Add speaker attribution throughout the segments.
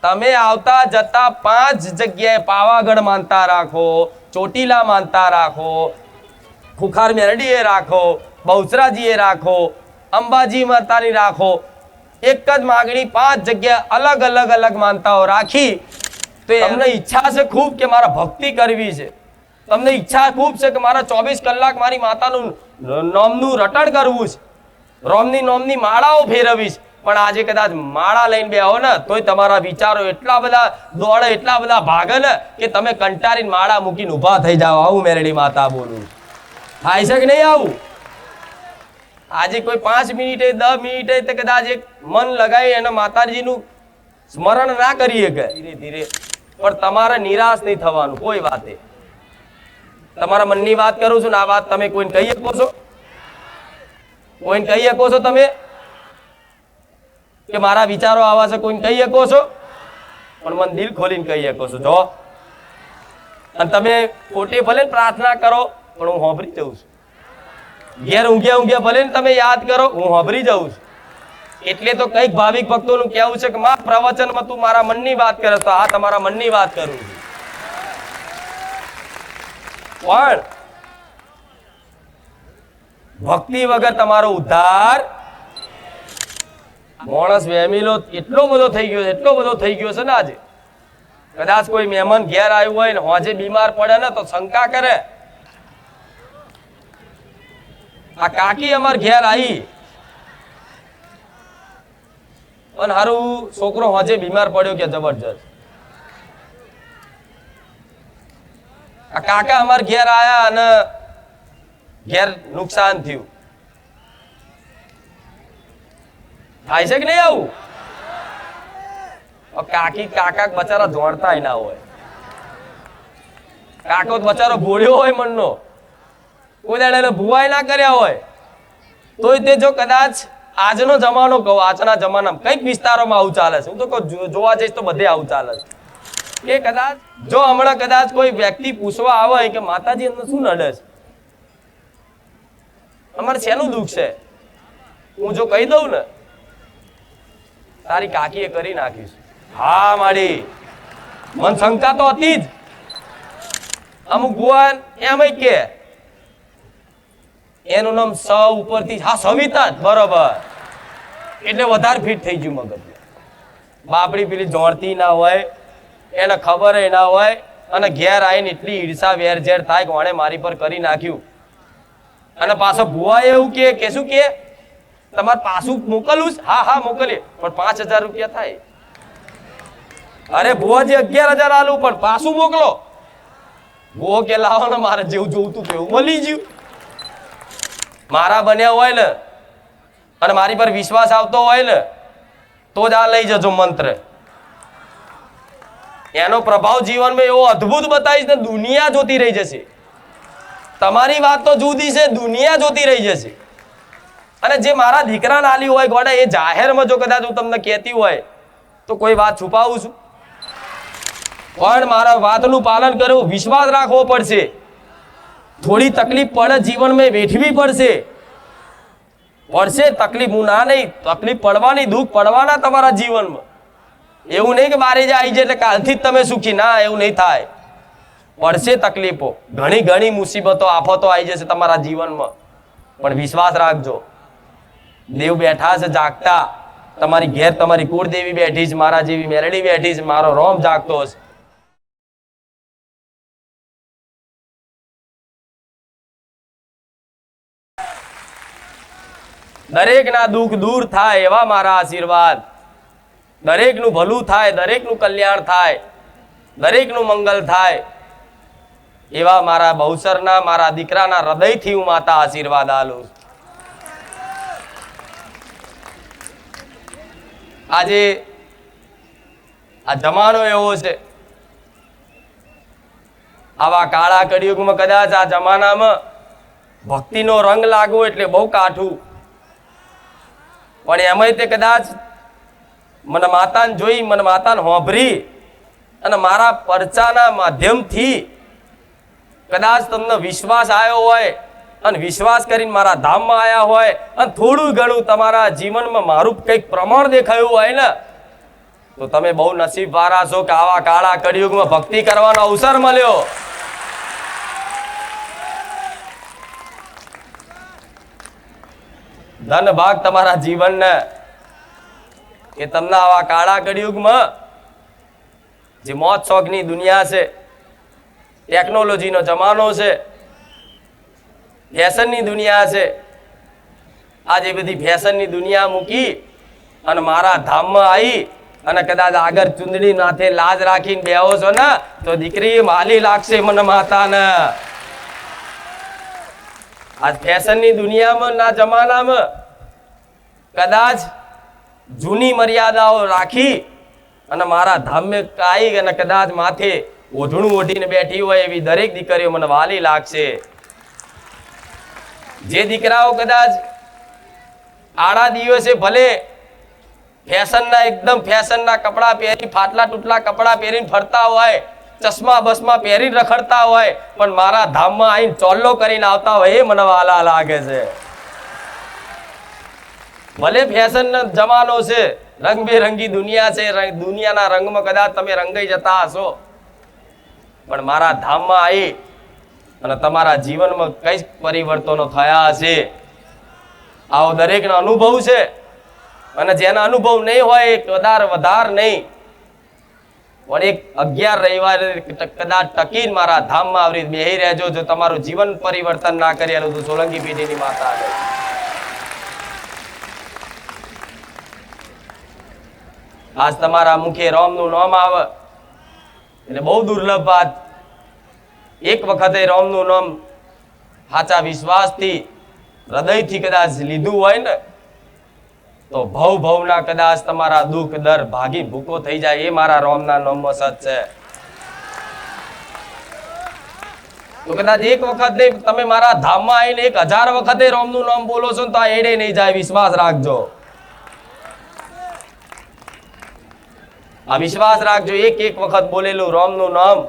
Speaker 1: તમે આવતા જતા 5 જગ્યાએ પાવાગઢ માનતા રાખો, ચોટીલા માનતા રાખો, ખુખાર મેરડીએ રાખો, બહુચરાજીએ રાખો, અંબાજી માતાની રાખો, એક જ માગણી 5 જગ્યાએ અલગ અલગ અલગ માનતાઓ રાખી તો તમને ઈચ્છા છે ખૂબ કે મારા ભક્તિ કરવી છે, તમને ઈચ્છા ખૂબ છે કે મારા 24 કલાક મારી માતાનું નામનું રટણ કરવું છે, રોમની નોમની માળાઓ ફેરવી છે, પણ આજે કદાચ માળા લઈને બેહો ને તોય તમારા વિચારો એટલા બધા દોડે, એટલા બધા ભાગે ને કે તમે કંટાળીને માળા મૂકીને ઊભા થઈ જાઓ. આવું મેરડી માતા બોલું. થાય છે કે નહીં આવું? આજે કોઈ 5 મિનિટે 10 મિનિટે તો કદાચ એક મન લગાવી અને માતાજીનું સ્મરણ ના કરીએ કે ધીરે ધીરે, પણ તમારે નિરાશ નહીં થવાનું કોઈ વાતે. તમારા મનની વાત કરું છું ને આ વાત તમે કોઈને કહી શકો છો? કોઈને કહી શકો છો તમે કે મારા વિચારો આવા છે? કોઈને કહી શકો છો? પણ મન દિલ ખોલીને કહી શકો છો. જો અને તમે ખોટી ભલે પ્રાર્થના કરો પણ હું સાંભળી જઉં છું. ઘેર ઊંઘ્યા ઊંઘ્યા ભલે ને તમે યાદ કરો, હું સાંભળી જાઉં છું. એટલે તો કઈક ભાવિક ભક્તોનું કહેવું છે કે માં પ્રવચનમાં તું મારા મનની વાત કરે, તો આ તમારા મનની વાત કરું છું. પણ ભક્તિ વગર તમારો ઉદ્ધાર. માણસ વેમીલો એટલો બધો થઈ ગયો છે, એટલો બધો થઈ ગયો છે ને આજે. કદાચ કોઈ મહેમાન ઘેર આવ્યું હોય ને હોજે બીમાર પડે ને તો શંકા કરે. આ કાકી અમાર ઘેર આવી અને હારું છોકરો હોજે બીમાર પડ્યો કે જબરજસ્ત. આ કાકા અમાર ઘેર આયા અને ઘેર નુકસાન થયું. થાય છે કે નહીં આવું? કાકી કાકા બચારા દોડતા ના હોય. કાકો બચારો ભોળ્યો હોય મનનો, કોઈ દાડે ભુવાય ના કર્યા હોય તોય તે જો કદાચ આજનો જમાનો કહું, આજના જમાનામાં કઈક વિસ્તારોમાં આવું ચાલે છે. હું તો કહું જોવા જઈશ તો બધે આવું ચાલે છે કે કદાચ જો હમણાં કદાચ કોઈ વ્યક્તિ પૂછવા આવે કે માતાજી એમને શું નડે છે, અમારે શેનું દુઃખ છે, હું જો કહી દઉં ને તારી કાકીએ કરી નાખ્યું છે. હા મારી મન શંકા તો હતી જ. અમુક ભુવન એમ કે એનું નામ સ ઉપરથી, હા સવિતા જ બરોબર, એટલે વધારે ફિટ થઈ ગયું મગજ. બાપડી પેલી જોડતી ના હોય, એને ખબર ના હોય અને ઘેર આવીને એટલી ઈર્ષા વેરઝેર થાય કે ઓણે મારી પર કરી નાખ્યું. અને પાછો ભુવા એવું કે શું કે તમારે પાછું મોકલવું? હા હા મોકલીએ, પણ 5000 રૂપિયા થાય. અરે ભુવાજી 11000 આલું પણ પાછું મોકલો. ભુવો કે લાવો ને મારે જેવું જોવું કેવું મળી ગયું. મારા બન્યા હોય ને અને મારી પર વિશ્વાસ આવતો હોય ને તો જ આ લઈ જજો મંત્ર. એનો પ્રભાવ જીવનમાં એવો અદ્ભુત બતાવીશ ને દુનિયા જોતી રહી જશે. તમારી વાત તો જુદી છે, દુનિયા જોતી રહી જશે. અને જે મારા દીકરાને આલી હોય ગોડા એ જાહેરમાં જો કદાચ હું તમને કહેતી હોય તો કોઈ વાત છુપાવું છું? પણ મારા વાતનું પાલન કરવું, વિશ્વાસ રાખવો પડશે. થોડી તકલીફ પડે જીવનમાં વેઠવી પડશે તકલીફ. હું ના નહીં, તકલીફ પડવાની, દુઃખ પડવાના તમારા જીવનમાં. એવું નહીં કે મારે જે આવી જાય એટલે કાલથી જ તમે સુખી, ના એવું નહીં થાય. પડશે તકલીફો, ઘણી ઘણી મુસીબતો આફતો આવી જશે તમારા જીવનમાં. પણ વિશ્વાસ રાખજો, દેવ બેઠા છે જાગતા. તમારી ઘેર તમારી કુળદેવી બેઠી છે, મારા જેવી મેરડી બેઠી છે, મારો રોમ જાગતો હશે. દરેકના દુઃખ દૂર થાય એવા મારા આશીર્વાદ. દરેકનું ભલું થાય, દરેકનું કલ્યાણ થાય, દરેકનું મંગલ થાય એવા મારા બહુસરના, મારા દીકરાના હૃદયથી હું માતા આશીર્વાદ આલું. આજે આ જમાનો એવો છે, આવા કાળા કળિયુગમાં કદાચ આ જમાનામાં ભક્તિનો રંગ લાગવો એટલે બહુ કાઠું. પણ એમાંય તે કદાચ મને માતાને જોઈ, મને માતાને હોંભરી અને મારા પરચાના માધ્યમથી કદાચ તમને વિશ્વાસ આવ્યો હોય અને વિશ્વાસ કરીને મારા ધામમાં આવ્યા હોય અને થોડું ઘણું તમારા જીવનમાં મારું કંઈક પ્રમાણ દેખાયું હોય ને તો તમે બહુ નસીબ વાળા છો કે આવા કાળા કળિયુગમાં ભક્તિ કરવાનો અવસર મળ્યો. ધન ભાગ તમારા જીવનને કે તમને આવા કાળા કળિયુગમાં જે મોત શોખની દુનિયા છે, ટેકનોલોજીનો જમાનો છે, ફેશનની દુનિયા છે, આજે બધી ફેશનની દુનિયા મૂકી અને મારા ધામમાં આવી અને કદાચ આગળ ચુંદડી નાથે લાજ રાખીને બેહો છો ને તો દીકરી માલી લાગશે મને માતાને. આજ ફેશનની દુનિયામાં ના જમાનામાં કદાચ જૂની મર્યાદાઓ રાખી અને મારા ધામે આવી અને કદાચ માથે ઓઢણું ઓઢીને બેઠી હોય એવી દરેક દીકરીઓ મને વાલી લાગશે. જે દીકરાઓ કદાચ આડા દિવસે ભલે ફેશનના એકદમ ફેશનના કપડાં પહેરી ફાટલા તૂટલા કપડાં પહેરીને ફરતા હોય, ચશ્મા બસમાં પહેરીને રખડતા હોય, પણ મારા ધામમાં આવીને ચોલ્લો કરીને આવતા હોય એ મને વાલા લાગે છે. ભલે ફેશનનો જમાનો છે, રંગબેરંગી દુનિયા છે, દુનિયાના રંગમાં કદાચ તમે રંગાઈ જતા હશો, પણ મારા ધામમાં આવી અને તમારા જીવનમાં કઈ પરિવર્તનો થયા હશે આવો દરેકનો અનુભવ છે. અને જેના અનુભવ નહીં હોય એ વધાર નહીં, પણ એક 11 રવિવારે કદાચ ટકીને મારા ધામમાં આવરી બેહી રહેજો. જો તમારું જીવન પરિવર્તન ના કરેલું તો સોલંકી પેઢીની માતા આગળ આજ તમારા મુખે રામનું નામ આવે એટલે બહુ દુર્લભ વાત. એક વખતે રામનું નામ સાચા વિશ્વાસથી હૃદયથી કદાચ લીધું હોય ને તો ભવના કદાચ તમારા દુઃખ દર ભાગી ભૂકો થઈ જાય. એ મારા રામના નામમાં સત છે. તો કદાચ એક વખત નહીં, તમે મારા ધામમાં આવીને 1000 વખતે રામનું નામ બોલો છો તો આ એડે નહીં જાય. વિશ્વાસ રાખજો, આ વિશ્વાસ રાખજો. એક વખત બોલેલું રામનું નામ,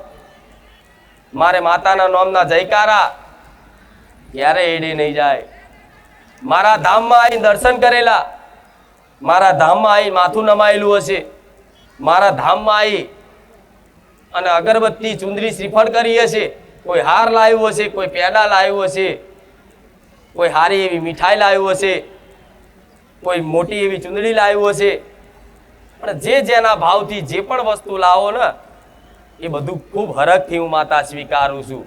Speaker 1: મારે માતાના નામના જયકારા ક્યારે એડે નહીં જાય. મારા ધામમાં આવીને દર્શન કરેલા, મારા ધામમાં આવી માથું નમાયેલું હશે, મારા ધામમાં આવી અને અગરબત્તી ચુંદડી શ્રીફળ કરી હશે, કોઈ હાર લાવ્યો હશે, કોઈ પેડા લાવ્યો હશે, કોઈ હારી એવી મીઠાઈ લાવ્યું હશે, કોઈ મોટી એવી ચુંદડી લાવ્યું હશે. પણ જે જેના ભાવથી જે પણ વસ્તુ લાવો ને એ બધું ખૂબ હરખથી હું માતા સ્વીકારું છું.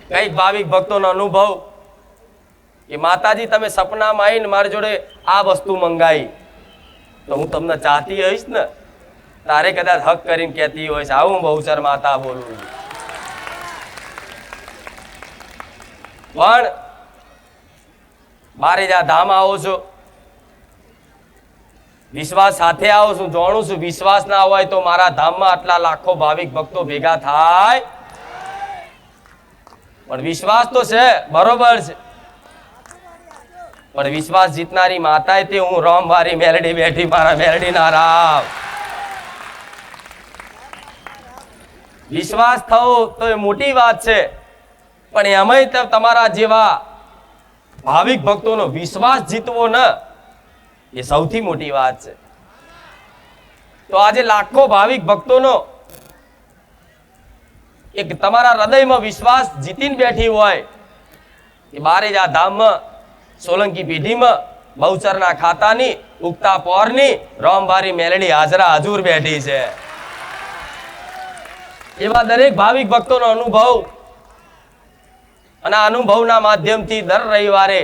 Speaker 1: કઈક ભાવિક ભક્તોનો અનુભવ કે માતાજી તમે સપનામાં આવીને મારી જોડે આ વસ્તુ મંગાવી તો હું તમને ચાહતી હોઈશ ને, તારે કદાચ હક કરીને કહેતી હોઈશ આવું બહુચર માતા બોલું. પણ મારે જ્યાં ધામ આવો છો, વિશ્વાસ સાથે આવો છું, જાણું છું વિશ્વાસ ના હોય તો મારા ધામમાં આટલા લાખો ભાવિક ભક્તો ભેગા થાય, પણ વિશ્વાસ તો છે બરોબર છે. પણ વિશ્વાસ જીતનારી માતા તે હું રામ વારી મેલડી બેઠી મારા મેલડી ના રામ. વિશ્વાસ થવો તો એ મોટી વાત છે, પણ એમાંય તમારા જેવા ભાવિક ભક્તોનો વિશ્વાસ જીતવો ને એ સૌથી મોટી વાત છે. તો આજે લાખો ભાવિક ભક્તોનો એક તમારા હૃદયમાં વિશ્વાસ જીતીને બેઠી હોય એ બારેજા ધામમાં સોલંકી પેઢીમાં બહુચરના ખાતાની ઉગતા પોરની રામવારી મેલડી હાજરા હજુર બેઠી છે. એવા દરેક ભાવિક ભક્તોનો અનુભવ અને આ અનુભવના માધ્યમથી દર રવિવારે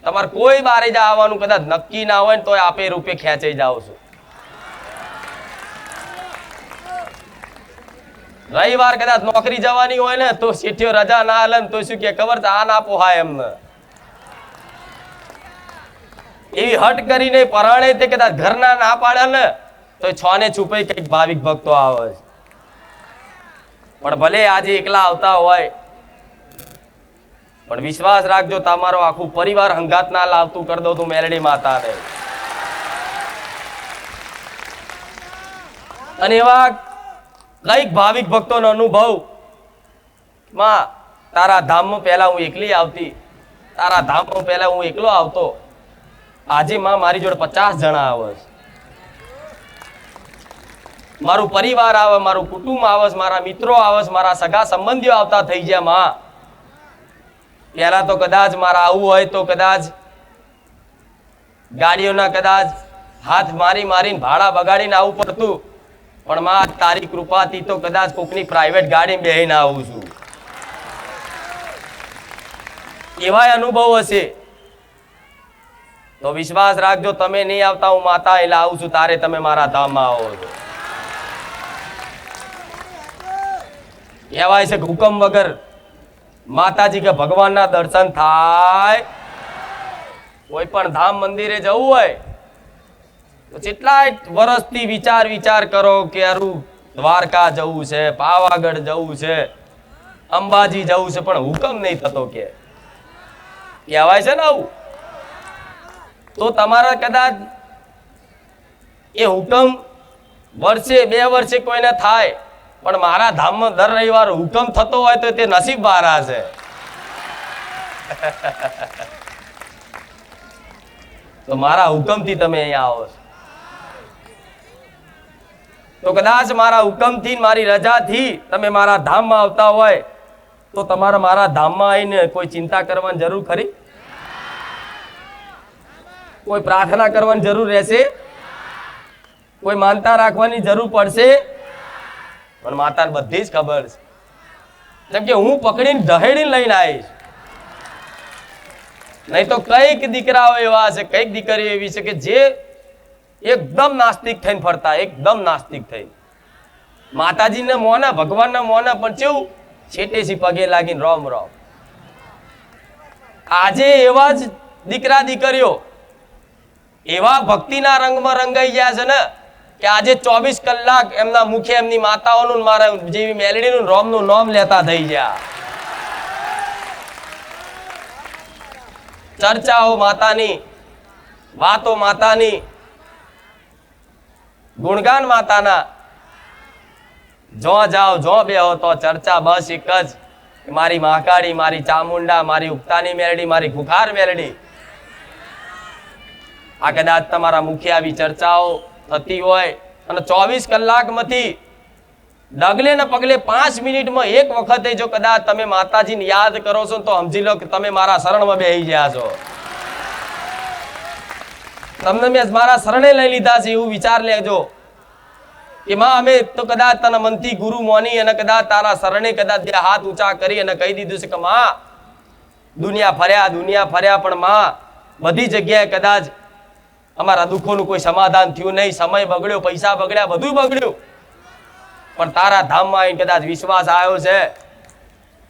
Speaker 1: તમારે કોઈ બારેજા આવવાનું કદાચ નક્કી ના હોય ને તો આપે રૂપે ખેંચાઈ જાઓ છો. રવિવાર કદાચ નોકરી જવાની હોય ને તો શેઠિયો રજા ના હાલે તો શું કે ખબર છે આ ના પોહાય એમને. એવી હટ કરીને પરાણે તે કદાચ ઘરના ના પાડે ને તો છને છુપાઈ કઈક ભાવિક ભક્તો આવે છે. પણ ભલે આજે એકલા આવતા હોય પણ વિશ્વાસ રાખજો તમારો આખું પરિવાર હંગાત ના લાવતું કરી દો તું મેલડી માતાને. અને એવા કઈક ભાવિક ભક્તોનો અનુભવ માં તારા ધામમાં પહેલા હું એકલી આવતી તારા ધામમાં પહેલા હું એકલો આવતો, આજે માં મારી જોડે 50 જણા આવે છે, મારું પરિવાર આવે, મારું કુટુંબ આવે, મારા મિત્રો આવે, મારા સગા સંબંધીઓ આવતા થઈ ગયા. માં પહેલા તો કદાચ મારા આવું હોય તો કદાચ ગાડીઓના કદાચ હાથ મારી મારીને ભાડા બગાડીને આવવું પડતું, પણ માં તારી કૃપાથી તો કદાચ કોકની પ્રાઇવેટ ગાડી બેહીને આવું છું. એવાય અનુભવ હશે તો વિશ્વાસ રાખજો, તમે નહીં આવતા હું માતા એટલે આવું છું, તારે તમે મારા ધામમાં આવો છો. કહેવાય છે કે હુકમ વગર માતાજી કે ભગવાનના દર્શન થાય. કોઈ પણ ધામ મંદિરે જવું હોય તો કેટલાય વર્ષથી વિચાર કરો કે અરું દ્વારકા જવું છે, પાવાગઢ જવું છે, અંબાજી જવું છે, પણ હુકમ નહીં થતો. કે કહેવાય છે ને આવું, તો તમારા કદાચ એ હુકમ વર્ષે 2 વર્ષે કોઈને થાય, પણ મારા ધામમાં દર રવિવાર હુકમ થતો હોય તો તે નસીબ વાળા છે. તો મારા હુકમથી તમે અહીંયા આવો છો, તો કદાચ મારા હુકમથી મારી રજાથી તમે મારા ધામમાં આવતા હોય તો તમારે મારા ધામમાં આવીને કોઈ ચિંતા કરવાની જરૂર ખરી? કોઈ પ્રાર્થના કરવાની જરૂર રહેશે? કોઈ માનતા રાખવાની જરૂર પડશે? પણ માતાને બધી જ ખબર છે, જેમ કે હું પકડીને ઢહેડીને લઈને આવીશ. નહીં તો કઈક દીકરાઓ એવા છે, કઈક દીકરીઓ એવી છે કે જે એકદમ નાસ્તિક થઈને ફરતા, એકદમ નાસ્તિક થઈ માતાજીને મોના, ભગવાનના મોના, પણ કેવું છેટેથી પગે લાગીને રોમ રોમ. આજે એવા જ દીકરા દીકરીઓ એવા ભક્તિના રંગમાં રંગાઈ ગયા છે ને કે આજે 24 કલાક એમના મુખે એમની માતાઓનું, મારા જેવી મેલડીનું, રોમનું નામ લેતા થઈ ગયા. ચર્ચાઓ માતાની, વાતો માતાની, ગુણગાન માતાના. જો જાઓ જો બેહો તો ચર્ચા બસ એક જ, મારી મહાકાળી, મારી ચામુંડા, મારી ઉગતાની મેલડી, મારી ખુખાર મેલડી. આ કદાચ તમારા મુખે આવી ચર્ચાઓ થતી હોય અને 24 કલાકમાંથી ડગલે ને પગલે 5 મિનિટમાં એક વખતે જો કદાચ તમે માતાજીને યાદ કરો છો તો સમજી લો કે તમે મારા શરણમાં બેહી ગયા છો. તમને મેં મારા શરણે લઈ લીધા છે એવું વિચાર લેજો કે માં અમે તો કદાચ તને મનથી ગુરુ મોની અને કદાચ તારા શરણે કદાચ 2 હાથ ઊંચા કરી અને કહી દીધું છે કે માં દુનિયા ફર્યા પણ માં બધી જગ્યાએ કદાચ અમારા દુઃખોનું કોઈ સમાધાન થયું નહીં, સમય બગડ્યો, પૈસા બગડ્યા, બધું બગડ્યું, પણ તારા ધામમાં આવીને કદાચ વિશ્વાસ આવ્યો છે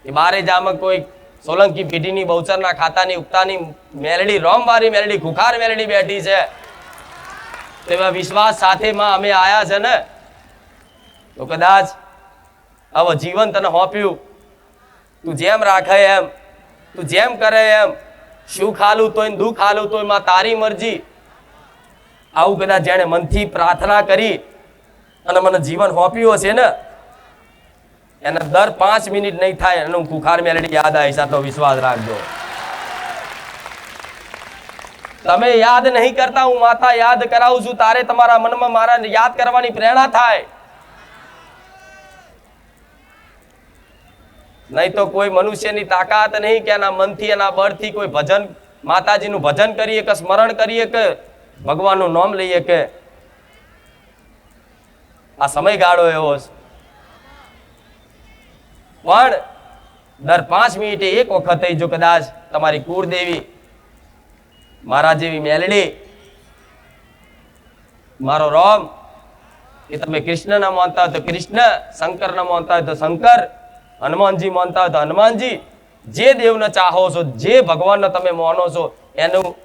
Speaker 1: કે બારે જામક કોઈ સોલંકી પેઢીની બહુચરના ખાતાની ઉગતાની મેલડી, રોમવારી મેલડી, ખુખાર મેલડી બેઠી છે. તેવા વિશ્વાસ સાથે માં અમે આયા છે ને, તો કદાચ હવે જીવન તને હોપ્યું, તું જેમ રાખે એમ, તું જેમ કરે એમ, સુખ હાલું તોય દુઃખ હાલું તોય માં તારી મરજી. આવું કદાચ જેણે મનથી પ્રાર્થના કરી અને મને જીવન હોપ્યું હશે ને, એને દર 5 મિનિટ નહીં થાય એનું ખુખાર મેલડી યાદ આવી તો વિશ્વાસ રાખજો. તમે યાદ નહીં કરતા, હું માતા યાદ કરાવું છું, તારે તમારા મનમાં મારા યાદ કરવાની પ્રેરણા થાય. નહીં તો કોઈ મનુષ્યની તાકાત નહીં કે એના મનથી, એના બળથી કોઈ ભજન, માતાજીનું ભજન કરીએ કે સ્મરણ કરીએ કે ભગવાનનું નામ લઈએ કે આ સમયગાળો એવો છે. પણ દર 5 મિનિટે એક વખતે જો કદાચ તમારી કુળદેવી, મારા જેવી મેલડી, મારો રોમ, કે તમે કૃષ્ણને માનતા હોય તો કૃષ્ણ, શંકરને માનતા હોય તો શંકર, હનુમાનજી માનતા હોય તો હનુમાનજી, જે દેવને ચાહો છો, જે ભગવાનને તમે માનો છો એનું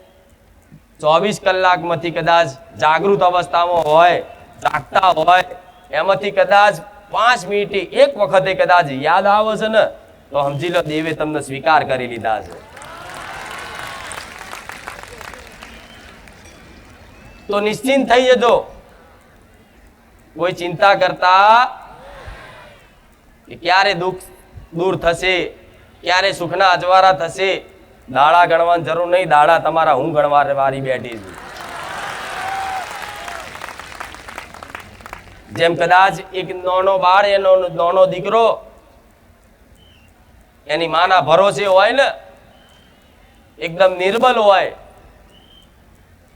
Speaker 1: 24 કલાકમાંથી કદાચ જાગૃત અવસ્થામાં હોય, જાગતા હોય, એમાંથી કદાચ 5 મિનિટે એક વખતે કદાચ યાદ આવે છે ને, તો સમજી લો દેવે તમને સ્વીકાર કરી લીધા છે. તો નિશ્ચિંત થઈ જજો, કોઈ ચિંતા કરતા કે ક્યારે દુઃખ દૂર થશે, ક્યારે સુખના અજવાળા થશે. દાડા ગણવાની જરૂર નહીં, દાડા તમારા હું ગણવા વારી બેઠી છું. જેમ કદાચ એક નાનો બાળ, એનો નાનો દીકરો એની માના ભરોસે હોય ને, એકદમ નિર્બલ હોય,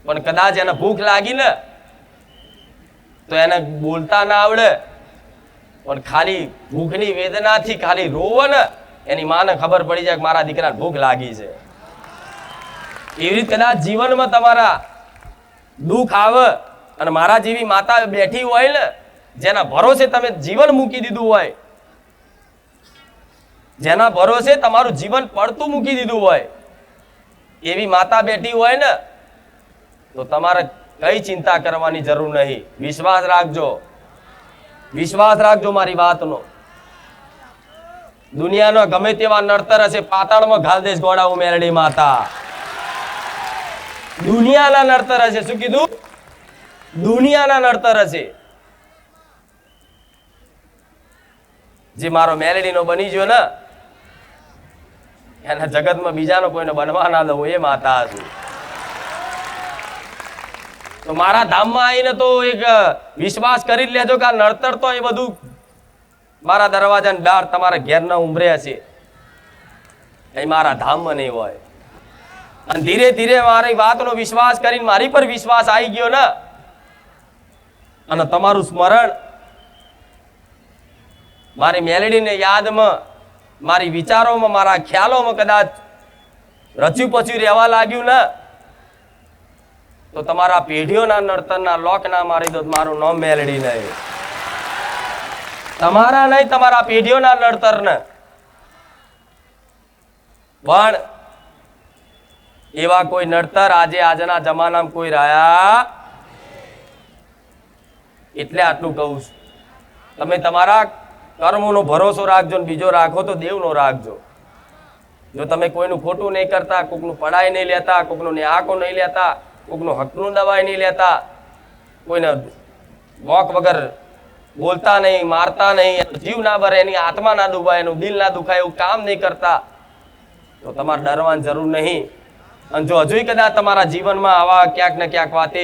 Speaker 1: પણ કદાચ એને ભૂખ લાગી ને તો એને બોલતા ના આવડે, પણ ખાલી ભૂખની વેદનાથી ખાલી રોવે ને, એની માને ખબર પડી જાય કે મારા દીકરાને ભૂખ લાગી છે. એવી રીતે કદાચ જીવનમાં તમારા દુઃખ આવે અને મારા જેવી માતા બેઠી હોય ને, જેના ભરોસે તમે જીવન મૂકી દીધું હોય, જેના ભરોસે તમારું જીવન પડતું મૂકી દીધું હોય, એવી માતા બેઠી હોય ને, તો તમારે કઈ ચિંતા કરવાની જરૂર નહીં. વિશ્વાસ રાખજો, વિશ્વાસ રાખજો મારી વાતનો. દુનિયાનો ગમે તેવા નડતર હશે, પાતાળમાં ઘાલ દેશ ગોળાવું મેરડી માતા. દુનિયાના નડતર હશે. શું કીધું? દુનિયાના નડતર હશે. જે મારો મેલેડીનો બની ગયો ને, એના જગતમાં બીજાનો કોઈને બનવા ના દઉં, એ માતા હશે. તો મારા ધામમાં આવીને તો એક વિશ્વાસ કરી લેજો કે આ નડતર તો એ બધું મારા દરવાજાની બહાર તમારા ઘેરના ઉંબરે હશે, એ મારા ધામમાં નહીં હોય. અને ધીરે ધીરે મારી વાતનો વિશ્વાસ કરીને મારી પર વિશ્વાસ આવી ગયો ને, અને તમારું સ્મરણ મારી મેલેડીને યાદમાં, મારી વિચારોમાં, મારા ખ્યાલોમાં કદાચ રચ્યું પચ્યું રહેવા લાગ્યું ને, તો તમારા પેઢીઓના નડતરના લોક ના મારી દો. મારું નામ મેલેડી નહીં, તમારા નહીં, તમારા પેઢીઓના નડતર ને. પણ એવા કોઈ નડતર આજના જમાનામાં કોઈ રહ્યા, એટલે આટલું કહું છું. તમે તમારા કર્મોનો ભરોસો રાખજો ને બીજો રાખો તો દેવનો રાખજો. જો તમે કોઈનું ખોટું નહીં કરતા, કોકનું પડાઈ નહીં લેતા, કોકનું ન્યાકો નહીં લેતા, કોકનું હકનું દવાઈ નહીં લેતા, કોઈને વોક વગર બોલતા નહીં, મારતા નહીં, જીવ ના ભરે, એની આત્મા ના દુભાય, એનું દિલ ના દુખાય, એવું કામ નહીં કરતા, તો તમારે ડરવાની જરૂર નહીં. અને જો હજુ કદાચ તમારા જીવનમાં આવા ક્યાંક ને ક્યાંક વાતે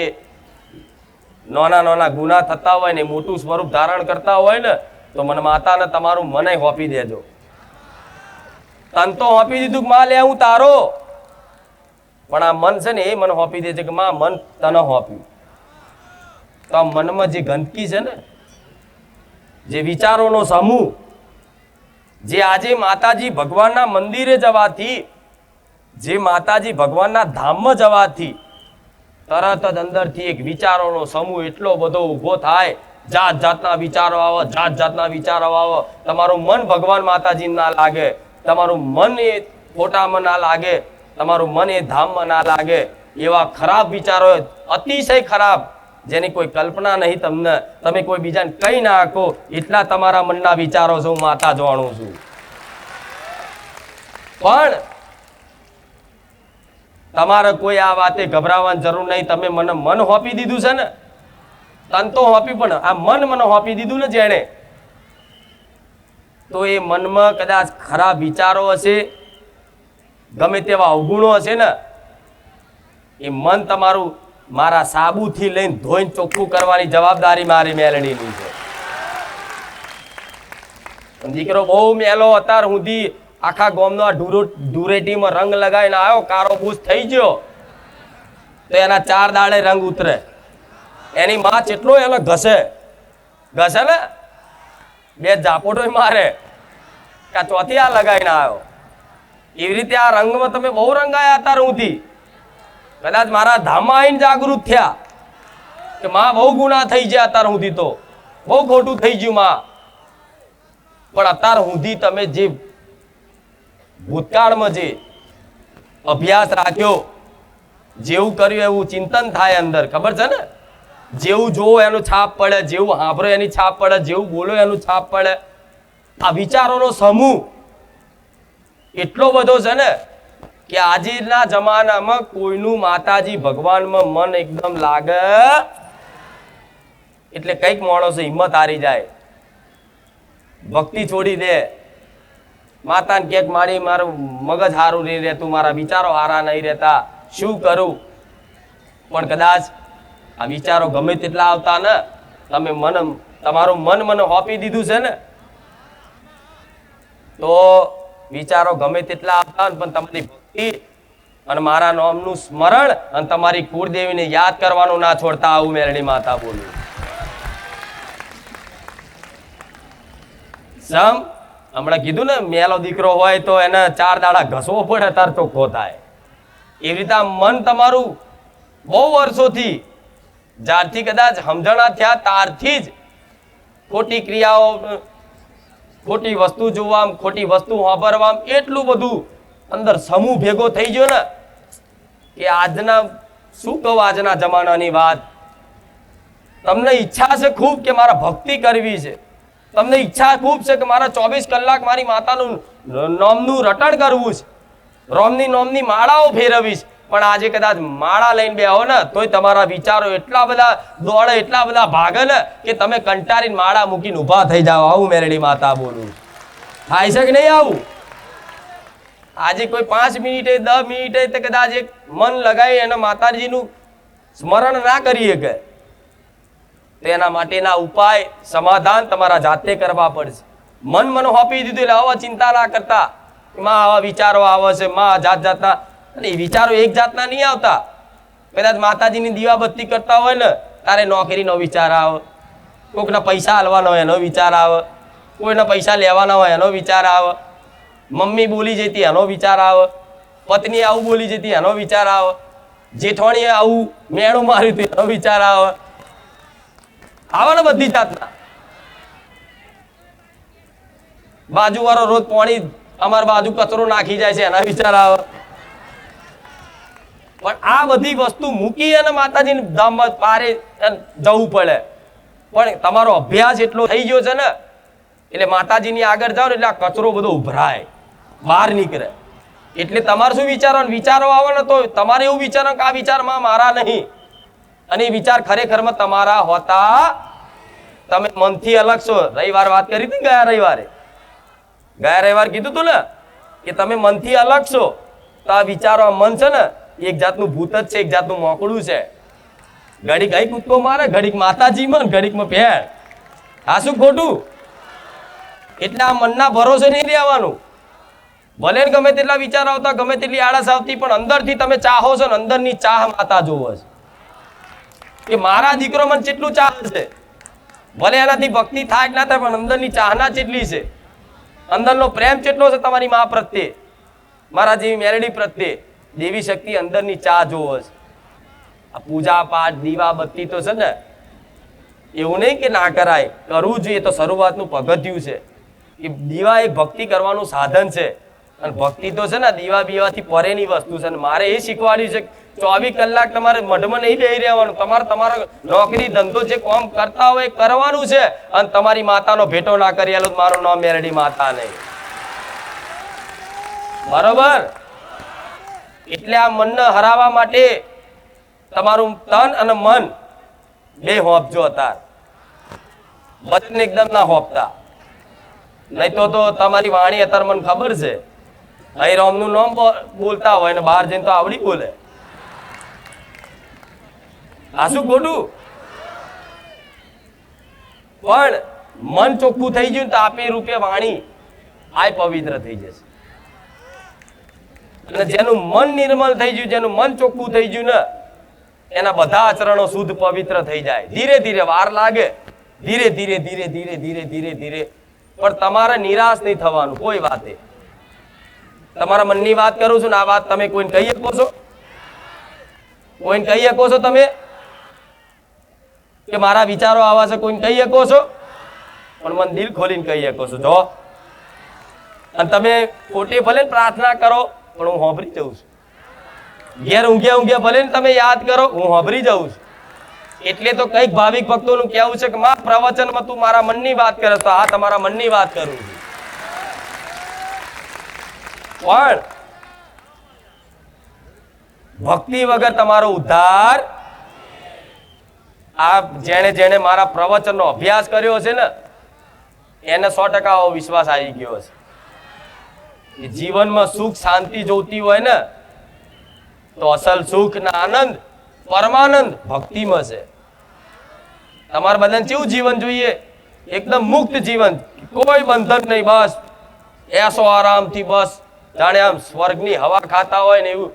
Speaker 1: નાના નાના ગુના થતા હોય ને, મોટું સ્વરૂપ ધારણ કરતા હોય ને, તો મને માતાને તમારું મને હોપી દેજો. તન તો હોપી દીધું કે માં લે હું તારો, પણ આ મન છે ને એ મને હોપી દે છે કે માં મન તને હોપ્યું. તો આ મનમાં જે ગંદકી છે ને, જે વિચારોનો સમૂહ, જે આજે માતાજી ભગવાનના મંદિરે જવાથી, જે માતાજી ભગવાનના ધામમાં જવાથી તરત જ અંદરથી એક વિચારોનો સમૂહ એટલો બધો ઊભો થાય, જાત જાતના વિચારો આવે, જાત જાતના વિચારો આવે. તમારું મન ભગવાન માતાજી ના લાગે, તમારું મન એ ફોટામાં ના લાગે, તમારું મન એ ધામમાં ના લાગે. એવા ખરાબ વિચારો, અતિશય ખરાબ, જેની કોઈ કલ્પના નહીં તમને, તમે કોઈ બીજાને કઈ ના આખો, એટલા તમારા મનના વિચારો છે. હું માતા જાણું છું. પણ તમારે કોઈ આ વાતે ગભરાવાની જરૂર નહીં. તમે મને મન હોપી દીધું છે ને, તન તો હોપી, પણ આ મન મને હોપી દીધું ને જેણે, તો એ મનમાં કદાચ ખરાબ વિચારો હશે, ગમે તેવા અવગુણો હશે ને, એ મન તમારું મારા સાબુથી લઈને ધોઈને ચોખ્ખું કરવાની જવાબદારી મારી મેલડીની છે. દીકરો બહુ મેલો, અત્યાર સુધી આખા ગામનો આ ધૂળેટીમાં રંગ લગાવીને આવ્યો, કારો બૂસ થઈ ગયો, તો એના 4 દાડે રંગ ઉતરે. એની માં કેટલો એને ઘસે ને, 2 ઝાપોટો મારે કે ચોથી આ લગાવીને આવ્યો. એવી રીતે આ રંગમાં તમે બહુ રંગાયા અત્યાર સુધી. કદાચ મારા ધામમાં આવીને જાગૃત થયા કે માં બહુ ગુના થઈ ગયા અત્યાર સુધી, તો બહુ ખોટું થઈ ગયું માં. પણ અત્યાર સુધી તમે જે ભૂતકાળમાં જે અભ્યાસ રાખ્યો, જેવું કર્યું એવું ચિંતન થાય અંદર, ખબર છે ને? જેવું જોવો એનું છાપ પડે, જેવું સાંભળો એની છાપ પડે, જેવું બોલો એનું છાપ પડે. આ વિચારોનો સમૂહ એટલો બધો છે ને કે આજના જમાનામાં કોઈનું માતાજી ભગવાનમાં મન એકદમ લાગે એટલે કઈક માણસો હિંમત હારી જાય, ભક્તિ છોડી દે, માતાને ક્યાંક મારું મગજ સારું નહીં રહેતું, મારા વિચારો સારા નહીં રહેતા, શું કરું? પણ કદાચ આ વિચારો ગમે તેટલા આવતા ને, તમે તમારું મન મને હોપી દીધું છે ને, તો વિચારો ગમે તેટલા આવતા પણ તમારી ભક્તિ અને મારા નામનું સ્મરણ અને તમારી કુળદેવીને યાદ કરવાનું ના છોડતા. આવું મેરડી માતા બોલું. હમણાં કીધું ને, મેલો દીકરો હોય તો એને 4 દાડા ઘસવો પડે તાર ચોખ્ખો થાય. એવી રીતે મન તમારું બહુ વર્ષોથી, જ્યારથી કદાચ સમજણા થયા ત્યારથી જ ખોટી ક્રિયાઓ, ખોટી વસ્તુ જોવા, ખોટી વસ્તુ વાપરવા, એટલું બધું અંદર સમૂહ ભેગો થઈ ગયો ને કે આજના શું કહું, આજના જમાનાની વાત. તમને ઈચ્છા છે ખૂબ કે મારા ભક્તિ કરવી છે, તમને ઈચ્છા ખૂબ છે કે મારા 24 કલાક મારી માતાનું નામનું રટણ કરવું છે, નામની માળાઓ ફેરવી છે. પણ આજે કદાચ માળા લઈને બેહો ને તોય તમારા વિચારો એટલા બધા દોડે, એટલા બધા ભાગે ને કે તમે કંટાળીને માળા મૂકીને ઊભા થઈ જાઓ. આવું મેરડી માતા બોલું. થાય છે કે નહીં આવું? આજે કોઈ 5 મિનિટે 10 મિનિટે કદાચ એક મન લગાવી અને માતાજીનું સ્મરણ ના કરી શકે, તેના માટેના ઉપાય, સમાધાન તમારા જાતે કરવા પડશે. મને હોપી દીધું એટલે આવા ચિંતા ના કરતા, માં આવા વિચારો આવે છે, માં જાતના, અને એ વિચારો એક જાતના નહીં આવતા. કદાચ માતાજીની દીવાબત્તી કરતા હોય ને તારે નોકરીનો વિચાર આવે, કોઈકના પૈસા હાલવાના હોય એનો વિચાર આવે, કોઈના પૈસા લેવાના હોય એનો વિચાર આવે, મમ્મી બોલી જતી એનો વિચાર આવે, પત્ની આવું બોલી જતી એનો વિચાર આવે, જેઠવાણીએ આવું મેણું માર્યું હતું એનો વિચાર આવે. આવે ને બધી જાતના. બાજુવાળો રોજ પાણી અમાર બાજુ કચરો નાખી જાય છે એના વિચાર આવે. પણ આ બધી વસ્તુ મૂકી અને માતાજીની ધામમાં પારે જવું પડે. પણ તમારો અભ્યાસ એટલો થઈ ગયો છે ને એટલે માતાજીની આગળ જાઓ ને એટલે આ કચરો બધો ઉભરાય, બહાર નીકળે. એટલે તમારે શું વિચારવાનું? વિચારો આવે ને તો તમારે એવું વિચારો કે આ વિચારમાં મારા નહીં, અને એ વિચાર ખરેખરમાં તમારા હોતા. તમે મનથી અલગ છો. રવિવાર વાત કરી હતી, ગયા રવિવાર કીધું તું ને કે તમે મનથી અલગ છો, તો આ વિચારો, મન છે ને એક જાતનું ભૂત જ છે, એક જાતનું મોકળું છે. ઘડીક અહીં કૂદકો મારે, ઘડીક માતાજીમાં, ઘડીકમાં ભેળ. આ શું ખોટું? એટલે આ મનના ભરોસે નહીં રહેવાનું. ભલે ગમે તેટલા વિચાર આવતા, ગમે તેટલી આળસ આવતી, પણ અંદરથી તમે ચાહો છો ને, અંદરની ચાહ માતા જોવો છે કે મારા દીકરો મને કેટલું ચાહ છે. ભલે એનાથી ભક્તિ થાય કે ના થાય, પણ અંદરની ચાહના કેટલી છે, અંદરનો પ્રેમ કેટલો છે તમારી મા પ્રત્યે, મારા જેવી મેરડી પ્રત્યે. દેવી શક્તિ અંદરની ચા જોવો છે. આ પૂજા પાઠ, દીવા બત્તી તો છે ને, એવું નહીં કે ના કરાય, કરવું જોઈએ. તો શરૂઆતનું પગથિયું છે કે દીવા એક ભક્તિ કરવાનું સાધન છે, અને ભક્તિ તો છે ને દીવા બીવાથી પરેની વસ્તુ છે. મારે એ શીખવાડ્યું છે 24 કલાક તમારે મઢમાં નહીં બેસી રહેવાનું. તમારો નોકરી ધંધો જે કામ કરતા હોય એ કરવાનું છે, અને તમારી માતાનો ભેટો ના કરી આલો. મારું નામ મેરડી માતા નહીં, બરોબર? એટલે આ મનને હરાવવા માટે તમારું તન અને મન બે હોપજો હતા. વચન એકદમ ના હોપતા, નહીં તો તમારી વાણી અત્યારે મને ખબર છે, અહીં રામનું નામ બોલતા હોય ને બહાર જઈને તો આવડી બોલે. આ શું ખોટું? પણ મન ચોખ્ખું થઈ ગયું તો આપે રૂપે વાણી આ પવિત્ર થઈ જશે. અને જેનું મન નિર્મળ થઈ ગયું, જેનું મન ચોખ્ખું થઈ ગયું ને, એના બધા આચરણો શુદ્ધ પવિત્ર થઈ જાય. ધીરે ધીરે વાર લાગે, ધીરે ધીરે ધીરે ધીરે ધીરે ધીરે ધીરે. પણ તમારે નિરાશ નહીં થવાનું કોઈ વાતે. તમારા મનની વાત કરું છું ને, આ વાત તમે કોઈને કહી શકો છો? કોઈને કહી શકો છો તમે કે મારા વિચારો આવા છે? કોઈને કહી શકો છો? પણ મન દિલ ખોલીને કહી શકો છો. જો અને તમે ખોટી ભલે પ્રાર્થના કરો, પણ હું હોભરી જઉં છું. ઘેર ઊંઘ્યા ભલે ને તમે યાદ કરો, હું હોભરી જઉં છું. એટલે તો કઈક ભાવિક ભક્તોનું કહેવું છે કે માં પ્રવચનમાં તું મારા મનની વાત કરે, તો આ તમારા મનની વાત કરું છું. પણ ભક્તિ વગર તમારો ઉદ્ધાર. આ જેણે મારા પ્રવચનનો અભ્યાસ કર્યો છે ને, એને 100% વિશ્વાસ આવી ગયો છે કે જીવનમાં સુખ શાંતિ જોતી હોય ને તો અસલ સુખ ને આનંદ પરમાનંદ ભક્તિમાં છે. તમારે બધાને કેવું જીવન જોઈએ? એકદમ મુક્ત જીવન, કોઈ બંધન નહીં, બસ એસો આરામથી, બસ જાણે આમ સ્વર્ગની હવા ખાતા હોય ને એવું,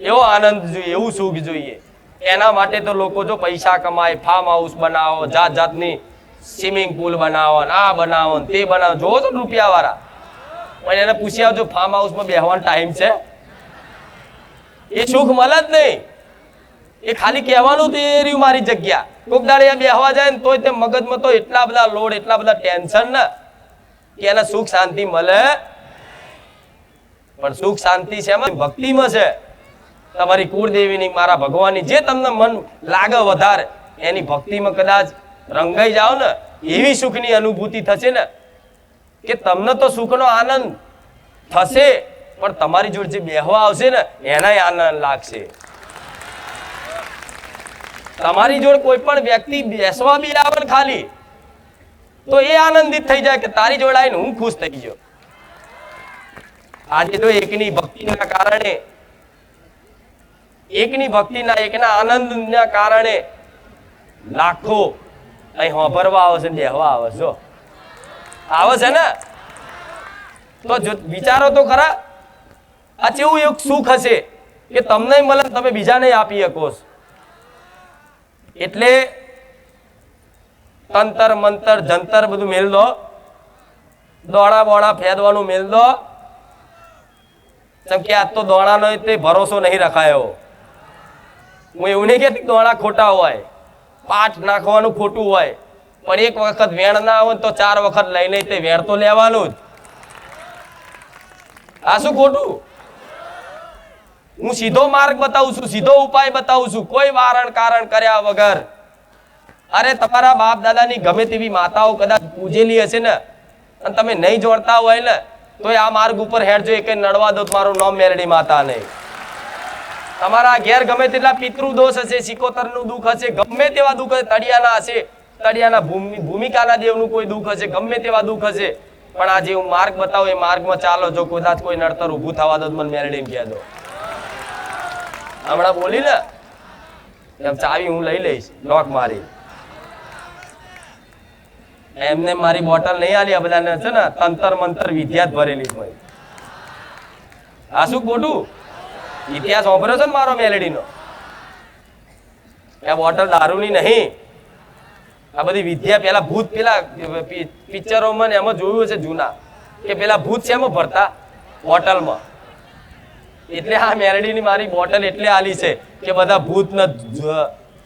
Speaker 1: એવો આનંદ જોઈએ, એવું સુખ જોઈએ. એના માટે તો લોકો જો પૈસા કમાય, ફાર્મ હાઉસ બનાવો, જાત જાતની સ્વિમિંગ પુલ બનાવો, આ બનાવો તે બનાવો, જોવો છો રૂપિયા વાળા. પણ એને પૂછી આવજો ફાર્મ હાઉસમાં બેહવાનો ટાઈમ છે? એ સુખ મળે જ નહીં. એ ખાલી કહેવાનું તો એ રહ્યું મારી જગ્યા. કોક દાડે બેહવા જાય ને તોય તે મગજમાં તો એટલા બધા લોડ, એટલા બધા ટેન્શન ને કે એને સુખ શાંતિ મળે. પણ સુખ શાંતિ છે એમાં ભક્તિમાં છે. તમારી કુળદેવીની, મારા ભગવાનની, જે તમને મન લાગે વધારે એની ભક્તિમાં કદાચ રંગાઈ જાઓ ને, એવી સુખની અનુભૂતિ થશે ને કે તમને તો સુખનો આનંદ થશે, પણ તમારી જોડે જે બેહવા આવશે ને એનાય આનંદ લાગશે. તમારી જોડે કોઈ પણ વ્યક્તિ બેસવા બી આવે ને ખાલી, તો એ આનંદિત થઈ જાય કે તારી જોડે આવીને હું ખુશ થઈ ગયો. આજે તો એકની ભક્તિના કારણે, એકની ભક્તિના, એકના આનંદના કારણે લાખો અહીં હોભરવા આવે છે, બેહવા આવે છે. આવે છે ને? તો વિચારો તો ખરા, આ કેવું એક સુખ હશે કે તમને મળે, તમે બીજાને આપી શકો. એટલે તંતર મંતર જંતર બધું મેલ દો, દોડા બોડા ફેદવાનું મેલ દો. કેમ કે આજ તો દોડાનો તે ભરોસો નહીં રખાયો. હું એવું નહીં કહેતી દોડા ખોટા હોય, પાઠ નાખવાનું ખોટું હોય, પણ એક વખત વેણ ના આવે તો 4 વખત લઈને તે વેણ તો લેવાનું જ. આ શું ખોટું? હું સીધો માર્ગ બતાવું છું, સીધો ઉપાય બતાવું છું, કોઈ વારણ કારણ કર્યા વગર. અરે તમારા બાપ દાદાની ગમે તેવી માતાઓ કદાચ પૂજેલી હશે ને, અને તમે નહીં જોડતા હોય ને, તો આ માર્ગ ઉપર હેડજો, એક નડવા દો મારું નામ મેરડી માતા નહીં. તમારા ઘેર ગમે તેટલા પિતૃ દોષ હશે, સિકોતરનું દુઃખ હશે, ગમે તેવા દુઃખ હશે, તળિયાના હશે, તળિયાના ભૂમિકાના દેવનું કોઈ દુઃખ હશે, ગમે તેવા દુઃખ હશે, પણ આ જે હું માર્ગ બતાવું એ માર્ગમાં ચાલો. જો કદાચ કોઈ નડતર ઊભું થવા દો મને મેરડીને કહે દો. હમણાં બોલી ને એમ ચાવી હું લઈ લઈશ લોક મારી. એમને મારી બોટલ નહીં આલી. આ બધાને છે ને તંતર મંતર વિદ્યા જ ભરેલી હોય. આ શું ખોટું? ઇતિહાસ સાંભળ્યો છે ને મારો મેલેડીનો? આ બોટલ દારૂની નહીં, આ બધી વિદ્યા. પેલા ભૂત, પેલા પિક્ચરોમાં એમાં જોયું છે જૂના, કે પેલા ભૂત છે એમાં ભરતા બોટલમાં. એટલે આ મેરડીની મારી બોટલ એટલે આલી છે કે બધા ભૂત ને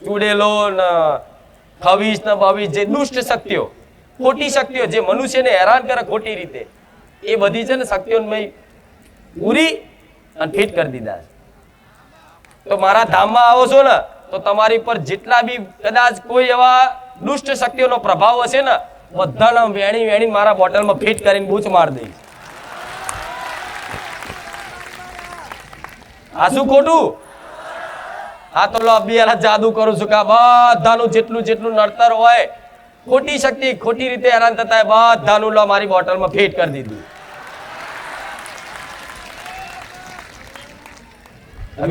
Speaker 1: ચૂડેલો ને ખવીશ ને બવીશ, જે દુષ્ટ શક્તિઓ, ખોટી શક્તિઓ જે મનુષ્યને હેરાન કરે ખોટી રીતે, એ બધી છે ને શક્તિઓ મેં પૂરી અને ફિટ કરી દીધા. તો મારા ધામમાં આવો છો ને તો તમારી પર જેટલા બી કદાચ કોઈ એવા દુષ્ટ શક્તિઓનો પ્રભાવ હશે ને, બધાને વેણી વેણી મારા બોટલમાં ફિટ કરીને બૂચ મારી દઈશ. આ શું ખોટું? આ તો લો અભિયાન જાદુ કરું છું કે બધાનું જેટલું જેટલું નડતર હોય, ખોટી શક્તિ, ખોટી રીતે હેરાન થતા હોય, બધાનું લો મારી બોટલમાં ફિટ કરી દીધું.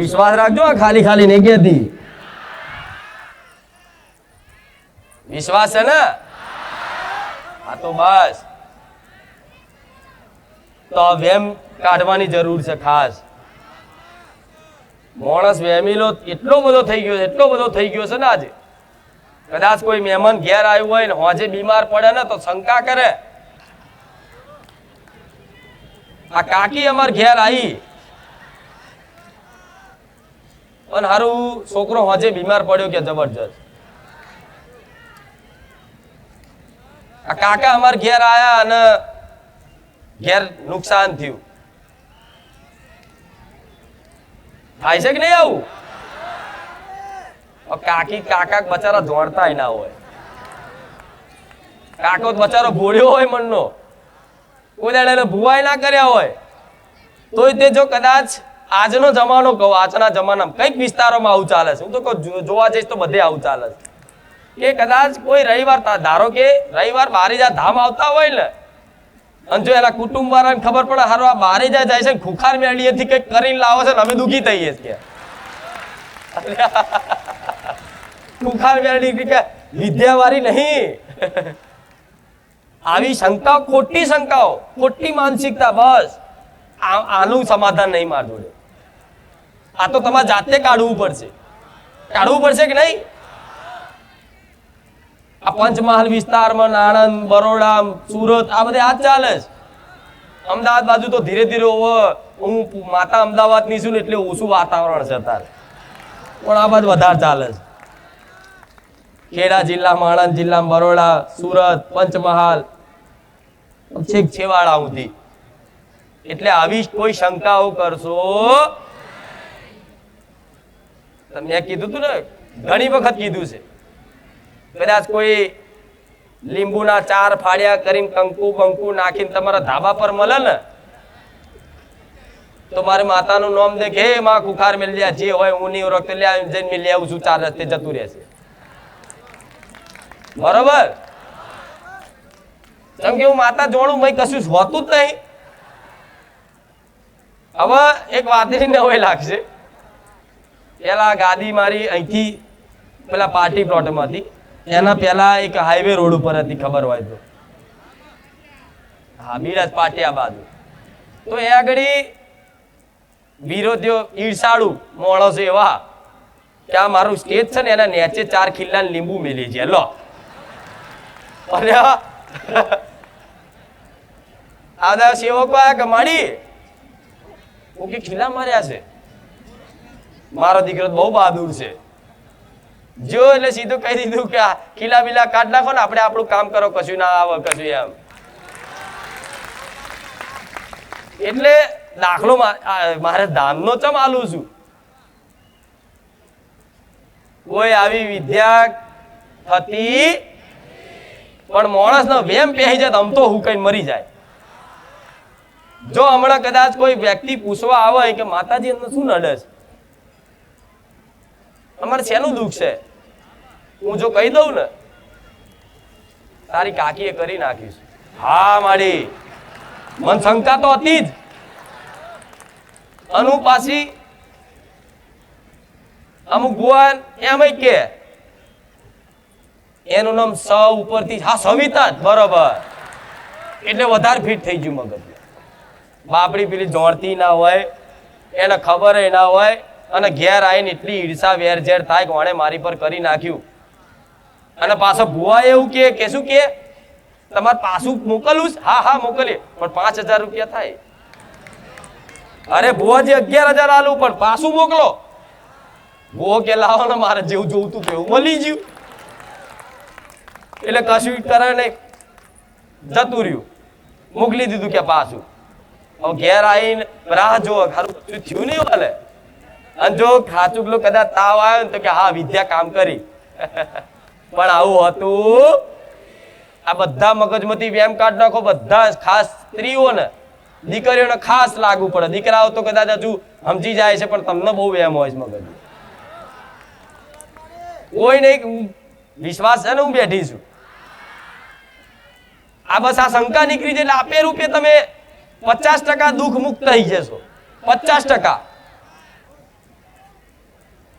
Speaker 1: વિશ્વાસ રાખજો, ખાલી ખાલી નહીં કહેતી. વિશ્વાસ છે ને? હા તો બસ. તો વેમ કાઢવાની જરૂર છે ખાસ. માણસ વેમીલો એટલો બધો થઈ ગયો છે, એટલો બધો થઈ ગયો છે ને આજે. કદાચ કોઈ મહેમાન ઘેર આવ્યું હોય ને હોજે બીમાર પડે ને તો શંકા કરે. આ કાકી અમાર ઘેર આવી અને હારું છોકરો હોજે બીમાર પડ્યો કે જબરજસ્ત. આ કાકા અમાર ઘેર આયા અને ઘેર નુકસાન થયું. થાય છે કે નહીં આવું? કાકી કાકા બચારા દોડતા ના હોય. કાકો બચારો ભોળ્યો હોય મનનો, કોઈ દાડે એને ભુવાય ના કર્યા હોય, તોય તે જો કદાચ આજનો જમાનો કહું, આજના જમાનામાં કઈક વિસ્તારોમાં આવું ચાલે છે. હું તો કહું જોવા જઈશ તો બધે આવું ચાલે છે કે કદાચ કોઈ રવિવાર, ધારો કે રવિવાર બારીજા ધામ આવતા હોય ને, અને જો એના કુટુંબ વાળાને ખબર પડે હારો આ બારે જાય છે ખુખાર મેળીએથી કંઈક કરીને લાવો છે ને અમે દુઃખી થઈએ છીએ ખુખાર મેળડી કે વિદ્યાવાળી નહીં આવી શંકાઓ ખોટી શંકાઓ ખોટી માનસિકતા બસ આનું સમાધાન નહીં માર જોડે આ તો તમારે જાતે કાઢવું પડશે કે નહીં આ પંચમહાલ વિસ્તારમાં આણંદ બરોડા સુરત આ બધે આ ચાલે છે અમદાવાદ બાજુ તો ધીરે ધીરે હું માતા અમદાવાદ ની છું ને એટલે ઓછું વાતાવરણ છે અત્યારે પણ આ બાજુ વધારે ચાલે છે ખેડા જિલ્લામાં આણંદ જિલ્લામાં બરોડા સુરત પંચમહાલ છેક છેવાડા સુધી એટલે આવી કોઈ શંકાઓ કરશો મેં કીધું તું ને ઘણી વખત કીધું છે કદાચ કોઈ લીંબુના 4 ફાડ્યા કરીને કંકુ બંકુ નાખીને તમારા ધાબા પર મળે ને તો મારે માતાનું નામ દે કે હે માં ખુખાર મેલ લ્યા જે હોય હું નહીં ઓળખતો લે જઈને લઈ આવું છું 4 રસ્તે જતું રહેશે બરોબર કેમ કે હું માતા જોડું મેં કશું હોતું જ નહીં હવે એક વાત નવાઈ લાગશે પેલા ગાદી મારી અહીંથી પેલા પાર્ટી પ્લોટમાંથી એના પેલા એક હાઈવે રોડ ઉપર હતી ખબર હોય તો હા બિરાજ પાટિયા બાજુ તો એ આગળ વિરોધીઓ ઈર્ષાળુ માણસો એવા કે આ મારું સ્ટેજ છે ને એના નીચે 4 ખીલ્લા લીંબુ મેલી છે લો અરે આ સેવકો આયા કે માડી ઓકે ખીલ્લા માર્યા છે મારો દીકરો બહુ બહાદુર છે જો એટલે સીધું કહી દીધું કે ખીલા બીલા કાઢ નાખો ને આપણે આપણું કામ કરો કશું ના આવે કશું એમ એટલે દાખલો મારે ધામનો ચમ આલું છું કોઈ આવી વિદ્યા થતી પણ માણસનો વેમ પહેરી જાય આમ તો હું કઈ મરી જાય જો હમણાં કદાચ કોઈ વ્યક્તિ પૂછવા આવે કે માતાજી એમને શું નડે છે અમારે શેનું દુઃખ છે હું જો કહી દઉં ને તારી કાકીએ કરી નાખ્યું છે હા માડી મન શંકા તો હતી જ અનુ પાછી અમુક ભુવન એમ કે એનું નામ સ ઉપરથી હા સવિતા બરોબર એટલે વધારે ફિટ થઈ ગયું મગજ બાપડી પેલી જોડતી ના હોય એને ખબર ના હોય અને ઘેર આવીને એટલી ઈર્ષા વેરઝેર થાય કે વાણે મારી પર કરી નાખ્યું અને પાછો ભુવા એવું કે શું કે તમારે પાછું મોકલવું હા હા મોકલીએ પણ 5000 રૂપિયા થાય અરે ભુવાજી 11000 આલું પણ પાછું મોકલો ભુવો કે લાવો ને મારે જેવું જોવું કેવું મળી ગયું એટલે કશું કરે નહીં જતું રહ્યું મોકલી દીધું કે પાછું હવે ઘેર આવીને રાહ જોવો ખારું કશું થયું નહીં વાલે અને જો ખાચુકલો કદાચ તાવ આવ્યો ને તો કે હા વિદ્યા કામ કરી પણ આવું હતું આ બધા મગજમાંથી વેમ કાઢ નાખો બધા ખાસ સ્ત્રીઓને દીકરીઓને ખાસ લાગુ પડે દીકરાઓ તો કદાચ હજુ સમજી જાય છે પણ તમને બહુ વેમ હોય છે મગજ કોઈ નહીં વિશ્વાસ છે ને હું બેઠી છું આ બસ આ શંકા નીકળી છે એટલે આપે રૂપે તમે 50% દુઃખ મુક્ત થઈ જશો 50%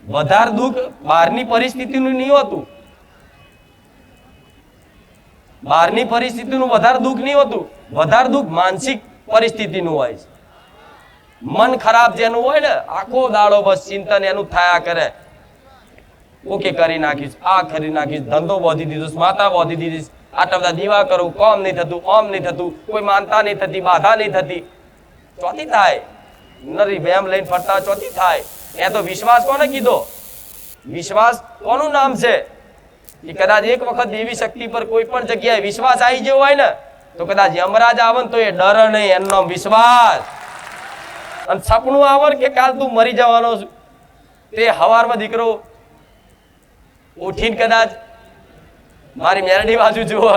Speaker 1: વધારે દુઃખ બહારની પરિસ્થિતિનું નહીં હોતું બહારની પરિસ્થિતિનું વધારે દુઃખ નહીં હોતું વધારે દુઃખ માનસિક પરિસ્થિતિનું હોય છે મન ખરાબ જેનું હોય ને આખો દાડો બસ ચિંતન એનું થયા કરે ઓકે કરી નાખીશ આ કરી નાખીશ ધંધો બોધી દીધો માતા બોધી દીધી આટલા બધા દીવા કરું કોમ નહીં થતું ઓમ નહીં થતું કોઈ માનતા નહીં થતી બાધા નહીં થતી ચોથી થાય નરી વેમ લઈને ફરતા ચોથી થાય એ તો વિશ્વાસ કોને કીધો વિશ્વાસ કોનું નામ છે કે કદાચ એક વખત દેવી શક્તિ પર કોઈ પણ જગ્યાએ વિશ્વાસ આવી ગયો હોય ને તો કદાચ યમરાજ આવે ને તો એ ડર નહીં એનો નામ વિશ્વાસ અને સપનું આવે કે કાલ તું મરી જવાનો છું તે હવારમાં દીકરો ઉઠીને કદાચ મારી મેરડી બાજુ જુઓ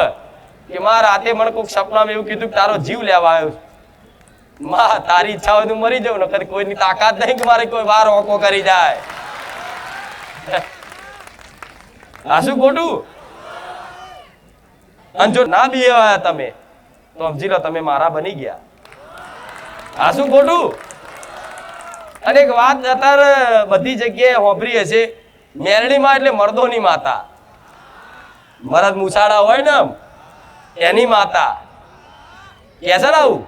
Speaker 1: કે માં રાતે મને કોઈક સપનામાં એવું કીધું કે તારો જીવ લેવા આવ્યો માં તારી ઈચ્છા હોય તો મરી જાઉં ને કદી કોઈની તાકાત નહીં કે મારે કોઈ વાર ઓકો કરી જાય આ શું ખોટું અને જો ના બીવાયા તમે તો સમજી લો તમે મારા બની ગયા. આ શું ખોટું? અને એક વાત અત્યારે બધી જગ્યાએ હોભરી હશે, મેરડીમાં એટલે મર્દોની માતા, મરદ મુસાડા હોય ને એની માતા કે છે ને આવું.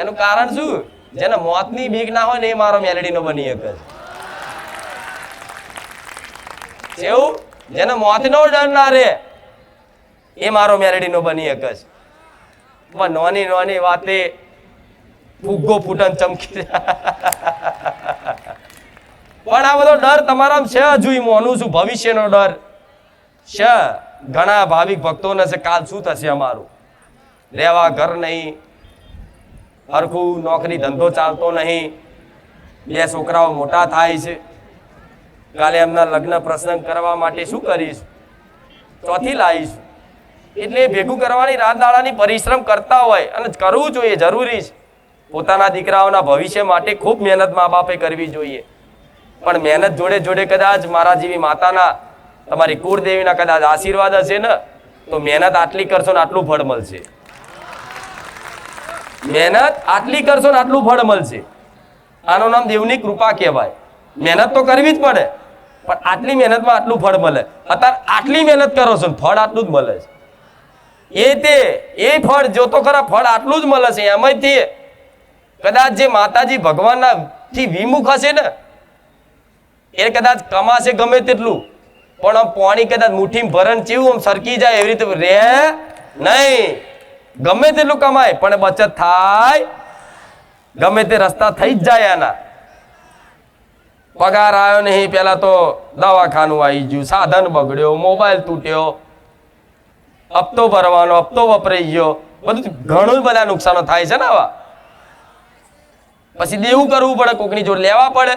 Speaker 1: એનું કારણ શું? જેને મોતની બીક ના હોય ને એ મારો મેલડીનો બની શકે છે. એવું જેને મોતનો ડર ના રે એ મારો મેલડીનો બની શકે છે. પણ નોની નોની વાતે ફુગ્ગો ફૂટન ચમકી પણ આ બધો ડર તમારામાં છે. હજુ મોનું છું ભવિષ્યનો ડર છે. ઘણા ભાવિક ભક્તોને છે કાલ શું થશે અમારું, રહેવા ઘર નહીં, હરખું નોકરી ધંધો ચાલતો નહીં, 2 છોકરાઓ મોટા થાય છે, કાલે એમના લગ્ન પ્રસંગ કરવા માટે શું કરીશ, ચોથી લાવીશ. એટલે ભેગું કરવાની રાત દાડાની પરિશ્રમ કરતા હોય અને કરવું જોઈએ, જરૂરી છે. પોતાના દીકરાઓના ભવિષ્ય માટે ખૂબ મહેનત મા બાપે કરવી જોઈએ. પણ મહેનત જોડે જોડે કદાચ મારા જેવી માતાના, તમારી કુળદેવીના કદાચ આશીર્વાદ હશે ને તો મહેનત આટલી કરશો ને આટલું ફળ મળશે. મહેનત આટલી કરશો ને આટલું ફળ મળશે. આનું નામ દેવની કૃપા કહેવાય. મહેનત તો કરવી જ પડે, પણ આટલી મહેનતમાં આટલું ફળ મળે. અત્યારે આટલી મહેનત કરો છો ને ફળ આટલું જ મળે છે. એ ફળ જો તો ખરા ફળ આટલું જ મળે છે. એમાંથી કદાચ જે માતાજી ભગવાનના થી વિમુખ હશે ને એ કદાચ કમાશે ગમે તેટલું, પણ આમ પાણી કદાચ મુઠ્ઠી ભરણ ચેવું આમ સરકી જાય એવી રીતે રે નહીં. ગમે તેટલું કમાય પણ બચત થાય, ગમે તે રસ્તા થઈ જ જાય. એના પગાર આવ્યો નહીં, પેલા તો દવાખાનું આવી ગયું, સાધન બગડ્યો, મોબાઈલ તૂટ્યો, હપ્તો ભરવાનો, હપ્તો વપરાઈ ગયો, બધું ઘણું બધા નુકસાનો થાય છે ને આવા. પછી દેવું કરવું પડે, કોકની જોડે લેવા પડે.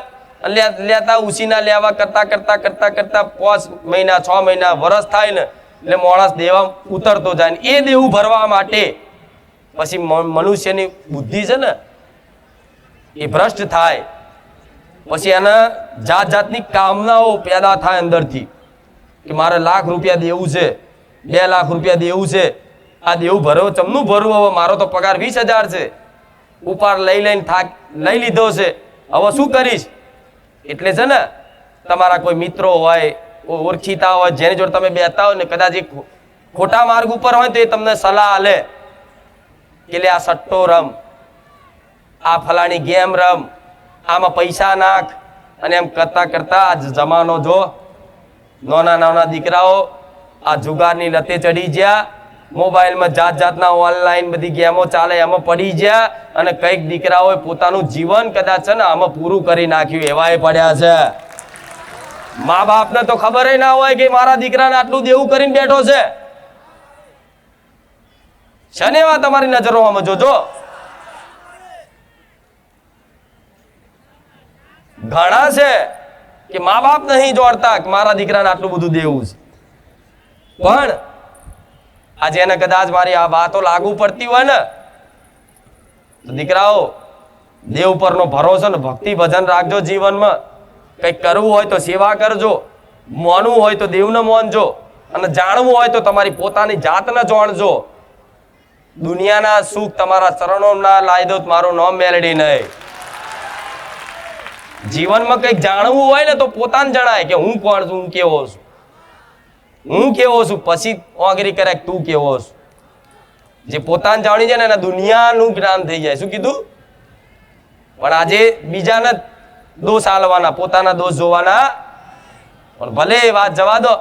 Speaker 1: લેતા ઉછીના લેવા કરતા કરતા કરતા કરતા 5 મહિના 6 મહિના વરસ થાય ને એટલે માણસ દેવા ઉતરતો જાય ને એ દેવું ભરવા માટે પછી મનુષ્યની બુદ્ધિ છે ને એ ભ્રષ્ટ થાય. પછી એના જાત જાતની કામનાઓ પેદા થાય અંદરથી કે મારે લાખ રૂપિયા દેવું છે, 2 લાખ રૂપિયા દેવું છે, આ દેવું ભરવો ચમનું ભરવું, હવે મારો તો પગાર 20,000 છે, ઉપાડ લઈ લઈને થાક લઈ લીધો છે, હવે શું કરીશ. એટલે છે ને તમારા કોઈ મિત્રો હોય, ઓળખીતા હોય, જેની જોડે તમે બેઠા હોય ને કદાચ એક ખોટા માર્ગ ઉપર હોય તો એ તમને સલાહ આલે કે લે આ સટ્ટો રમ, આ ફલાણી ગેમ રમ, આમાં પૈસા નાખ. અને એમ કરતા કરતા આ જમાનો જો નાના નાના દીકરાઓ આ જુગારની લતે ચડી ગયા, મોબાઈલમાં જાત જાતના ઓનલાઈન બધી ગેમો ચાલે એમાં પડી ગયા અને કઈક દીકરાઓએ પોતાનું જીવન કદાચ છે ને આમાં પૂરું કરી નાખ્યું એવાય પડ્યા છે. મા બાપને તો ખબર ના હોય કે મારા દીકરાને આટલું દેવું કરીને બેઠો છે. શનિવાર તમારી નજરોમાં જોજો. ઘણા છે કે મા બાપ નહીં જોડતા કે મારા દીકરાને આટલું બધું દેવું છે, પણ આજે એને કદાચ મારી આ વાતો લાગુ પડતી હોય ને તો દીકરાઓ દેવ પરનો ભરોસો ને ભક્તિ ભજન રાખજો. જીવનમાં કંઈક કરવું હોય તો સેવા કરજો, માનવું હોય તો દેવને માનજો અને જાણવું હોય તો તમારી પોતાની જાતને જાણજો. દુનિયાના સુખ તમારા ચરણોના લાવી દો, મારું નામ મેલડી નહીં. જીવનમાં કંઈક જાણવું હોય ને તો પોતાને જણાય કે હું કોણ છું, હું કેવો છું, હું કેવો છું, પછી ઓગરી કરે તું કેવો છું. જે પોતાને જાણી જાય ને એના દુનિયાનું જ્ઞાન થઈ જાય. શું કીધું? પણ આજે બીજાને દોષ આલવાના, પોતાના દોષ જોવાના. પણ ભલે વાત જવા દો,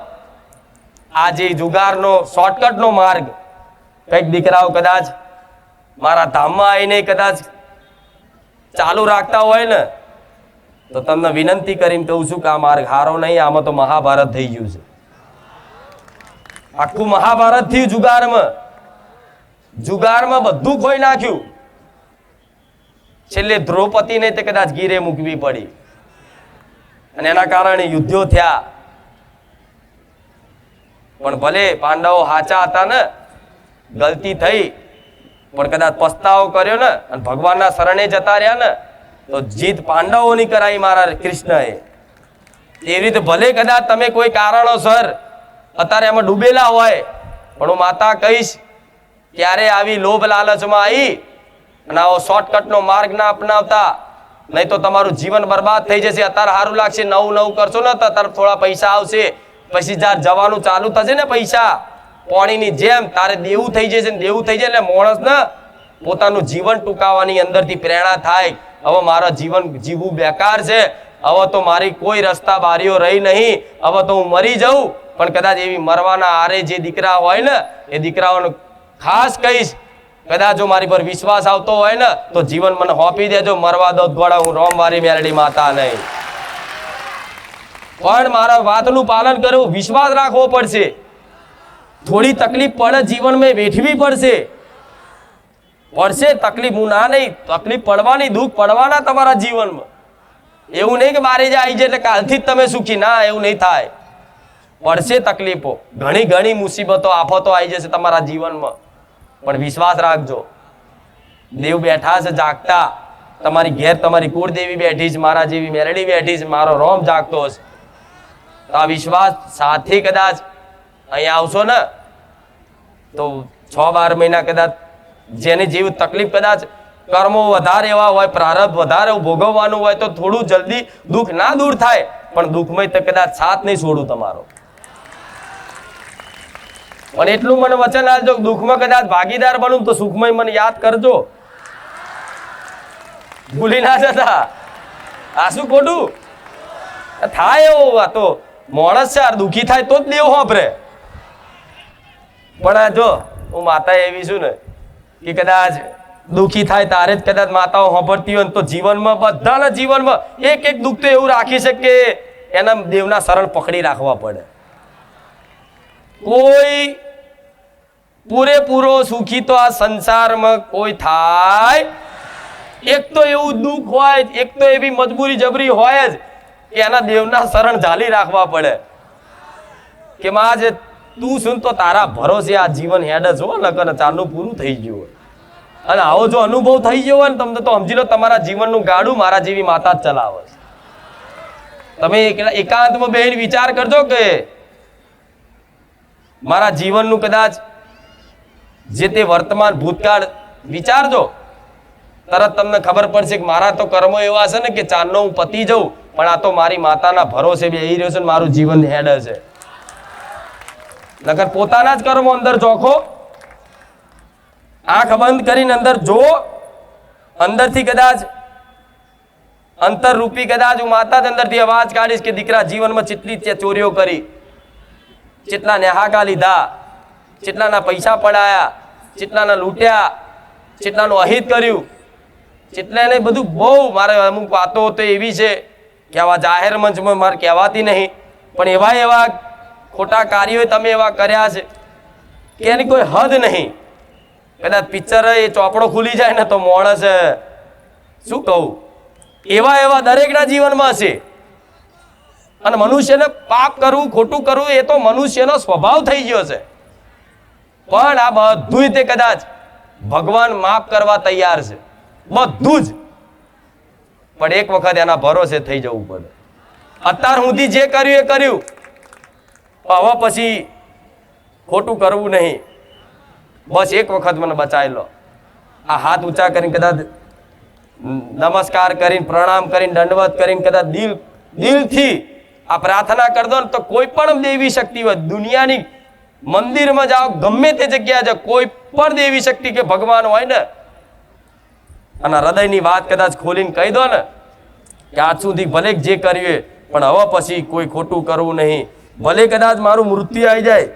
Speaker 1: આજે જુગારનો શોર્ટકટનો માર્ગ કઈક દીકરાઓ કદાચ મારા ધામમાં આવીને કદાચ ચાલુ રાખતા હોય ને તો તમને વિનંતી કરીને કહું છું કે આ માર્ગ હારો નહીં. આમાં તો મહાભારત થઈ ગયું છે. આખું મહાભારત થયું જુગારમાં. જુગારમાં બધું ખોઈ નાખ્યું. છેલ્લે દ્રૌપદીને તે કદાચ ગીરે મૂકવી પડી અને એના કારણે યુદ્ધો થયા. પણ ભલે પાંડવો સાચા હતા ને, ગલતી થઈ, પણ કદાચ પસ્તાવો કર્યો ને અને ભગવાનના શરણે જતા રહ્યા ને તો જીત પાંડવોની કરાઈ મારા કૃષ્ણએ. એવી રીતે ભલે કદાચ તમે કોઈ કારણોસર અત્યારે એમાં ડૂબેલા હોય, પણ હું માતા કહીશ ક્યારે આવી લોભ લાલચમાં આવી અને આવો શોર્ટકટનો માર્ગ ના અપનાવતા, નહીં તો તમારું જીવન બરબાદ થઈ જશે. અત્યારે સારું લાગશે, નવું નવું કરશો ને તો અત્યારે થોડા પૈસા આવશે, પછી જ્યારે જવાનું ચાલુ થશે ને પૈસા પાણીની જેમ તારે દેવું થઈ જશે ને દેવું થઈ જાય એટલે માણસ ને પોતાનું જીવન ટૂંકાવવાની અંદરથી પ્રેરણા થાય. હવે મારા જીવન જીવવું બેકાર છે, હવે તો મારી કોઈ રસ્તા બારીઓ રહી નહીં, હવે તો હું મરી જાઉં. પણ કદાચ એવી મરવાના આરે જે દીકરા હોય ને એ દીકરાઓને ખાસ કહીશ, કદાચ જો મારી પર વિશ્વાસ આવતો હોય ને તો જીવન મને હોપી દેજો, મરવા દો ગોળા, હું રોમવારી મેલડી માતા નહીં. પણ મારા વાતનું પાલન કરવું, વિશ્વાસ રાખવો પડશે. થોડી તકલીફ પડે જીવનમાં વેઠવી પડશે તકલીફ. હું ના નહીં, તકલીફ પડવાની, દુઃખ પડવાના તમારા જીવનમાં. એવું નહીં કે બારે જ આવી જાય એટલે કાલથી જ તમે સુખી, ના, એવું નહીં થાય. પડશે તકલીફો, ઘણી ઘણી મુસીબતો આફતો આવી જશે તમારા જીવનમાં. પણ વિશ્વાસ રાખજો, દેવ બેઠા છે જાગતા. તમારી ઘેર તમારી કુળદેવી બેઠી છે, મારા જેવી મેલડી બેઠી છે, મારો રોમ જાગતો હશે. તો આ વિશ્વાસ સાથે કદાચ અહીંયા આવશો ને તો 6-12 મહિના કદાચ જેની જેવી તકલીફ, કદાચ કર્મો વધારે એવા હોય, પ્રારબ્ધ વધારે ભોગવવાનું હોય તો થોડું જલ્દી દુઃખ ના દૂર થાય, પણ દુઃખમય તો કદાચ સાથ નહીં છોડું તમારો. પણ એટલું મને વચન આપજો, દુઃખમાં કદાચ ભાગીદાર બનું તો સુખમય મને યાદ કરજો, ભૂલી ના જતા. આ શું ખોટું થાય? એવું આ તો માણસ છે, દુઃખી થાય તો જ દેવ હોપરે. પણ આ જો હું માતા એવી છું ને કે કદાચ દુઃખી થાય તારે જ કદાચ માતાઓ હોપરતી હોય તો જીવનમાં, બધાના જીવનમાં એક એક દુઃખ તો એવું રાખી છે કે એના દેવના શરણ પકડી રાખવા પડે. કોઈ પૂરેપૂરો સુખી તો આ સંસારમાં કોઈ થાય? એક તો એવું દુઃખ હોય, એક તો એવી મજબૂરી જબરી હોય જ કે એના દેવના શરણ ઝાલી રાખવા પડે કે માં જે તું શું તો તારા ભરોસે આ જીવન હેડ જ હો, નકર ચાલનું પૂરું થઈ ગયું. અને આવો જો અનુભવ થઈ ગયો હોય ને તમને તો સમજી લો તમારા જીવનનું ગાડું મારા જેવી માતા જ ચલાવે. તમે એકાંતમાં બેહીને વિચાર કરજો કે મારા જીવનનું કદાચ જે તે વર્તમાન ભૂતકાળ વિચારજો, તરત તમને ખબર પડશે કે મારા તો કર્મો એવા છે ને કે ચાંદનો હું પતી જાઉં, પણ આ તો મારી માતાના ભરોસે બેહી રહ્યો છે ને મારું જીવન હેડ છે. નકર પોતાના જ કર્મો અંદર જોખો, આંખ બંધ કરીને અંદર જો, અંદરથી કદાચ અંતરરૂપી કદાચ હું માતા જ અંદરથી અવાજ કાઢીશ કે દીકરા જીવનમાં કેટલી ચોરીઓ કરી, કેટલા નેહાકા લીધા, કેટલાના પૈસા પડાયા, કેટલાના લૂંટ્યા, કેટલાનું અહિત કર્યું, કેટલાને બધું બહુ. મારે અમુક વાતો તો એવી છે કે આવા જાહેર મંચમાં મારે કહેવાતી નહીં, પણ એવા ખોટા કાર્યો તમે એવા કર્યા છે કે એની કોઈ હદ નહીં. કદાચ પિક્ચર એ ચોપડો ખુલી જાય ને તો માણસ શું કહું, એવા દરેકના જીવનમાં હશે. અને મનુષ્યને પાપ કરવું, ખોટું કરવું એ તો મનુષ્યનો સ્વભાવ થઈ ગયો છે. પણ આ બધું તે કદાચ ભગવાન માફ કરવા તૈયાર છે, બધું જ. પણ એક વખત એના ભરોસે થઈ જવું પડે. અત્યાર સુધી જે કર્યું એ કર્યું, હવે પછી ખોટું કરવું નહીં. બસ એક વખત મને બચાવી લો. આ હાથ ઊંચા કરીને કદાચ નમસ્કાર કરીને, પ્રણામ કરીને, દંડવત કરીને કદાચ દિલથી આ પ્રાર્થના કરી દો ને તો કોઈ પણ દેવી શક્તિ હોય દુનિયાની, મંદિરમાં જાઓ, ગમે તે જગ્યાએ જાઓ, કોઈ પણ દેવી શક્તિ કે ભગવાન હોય ને, અને હૃદયની વાત કદાચ ખોલીને કહી દો ને કે આજ સુધી ભલે જે કર્યું પણ હવે પછી કોઈ ખોટું કરવું નહીં. ભલે કદાચ મારું મૃત્યુ આવી જાય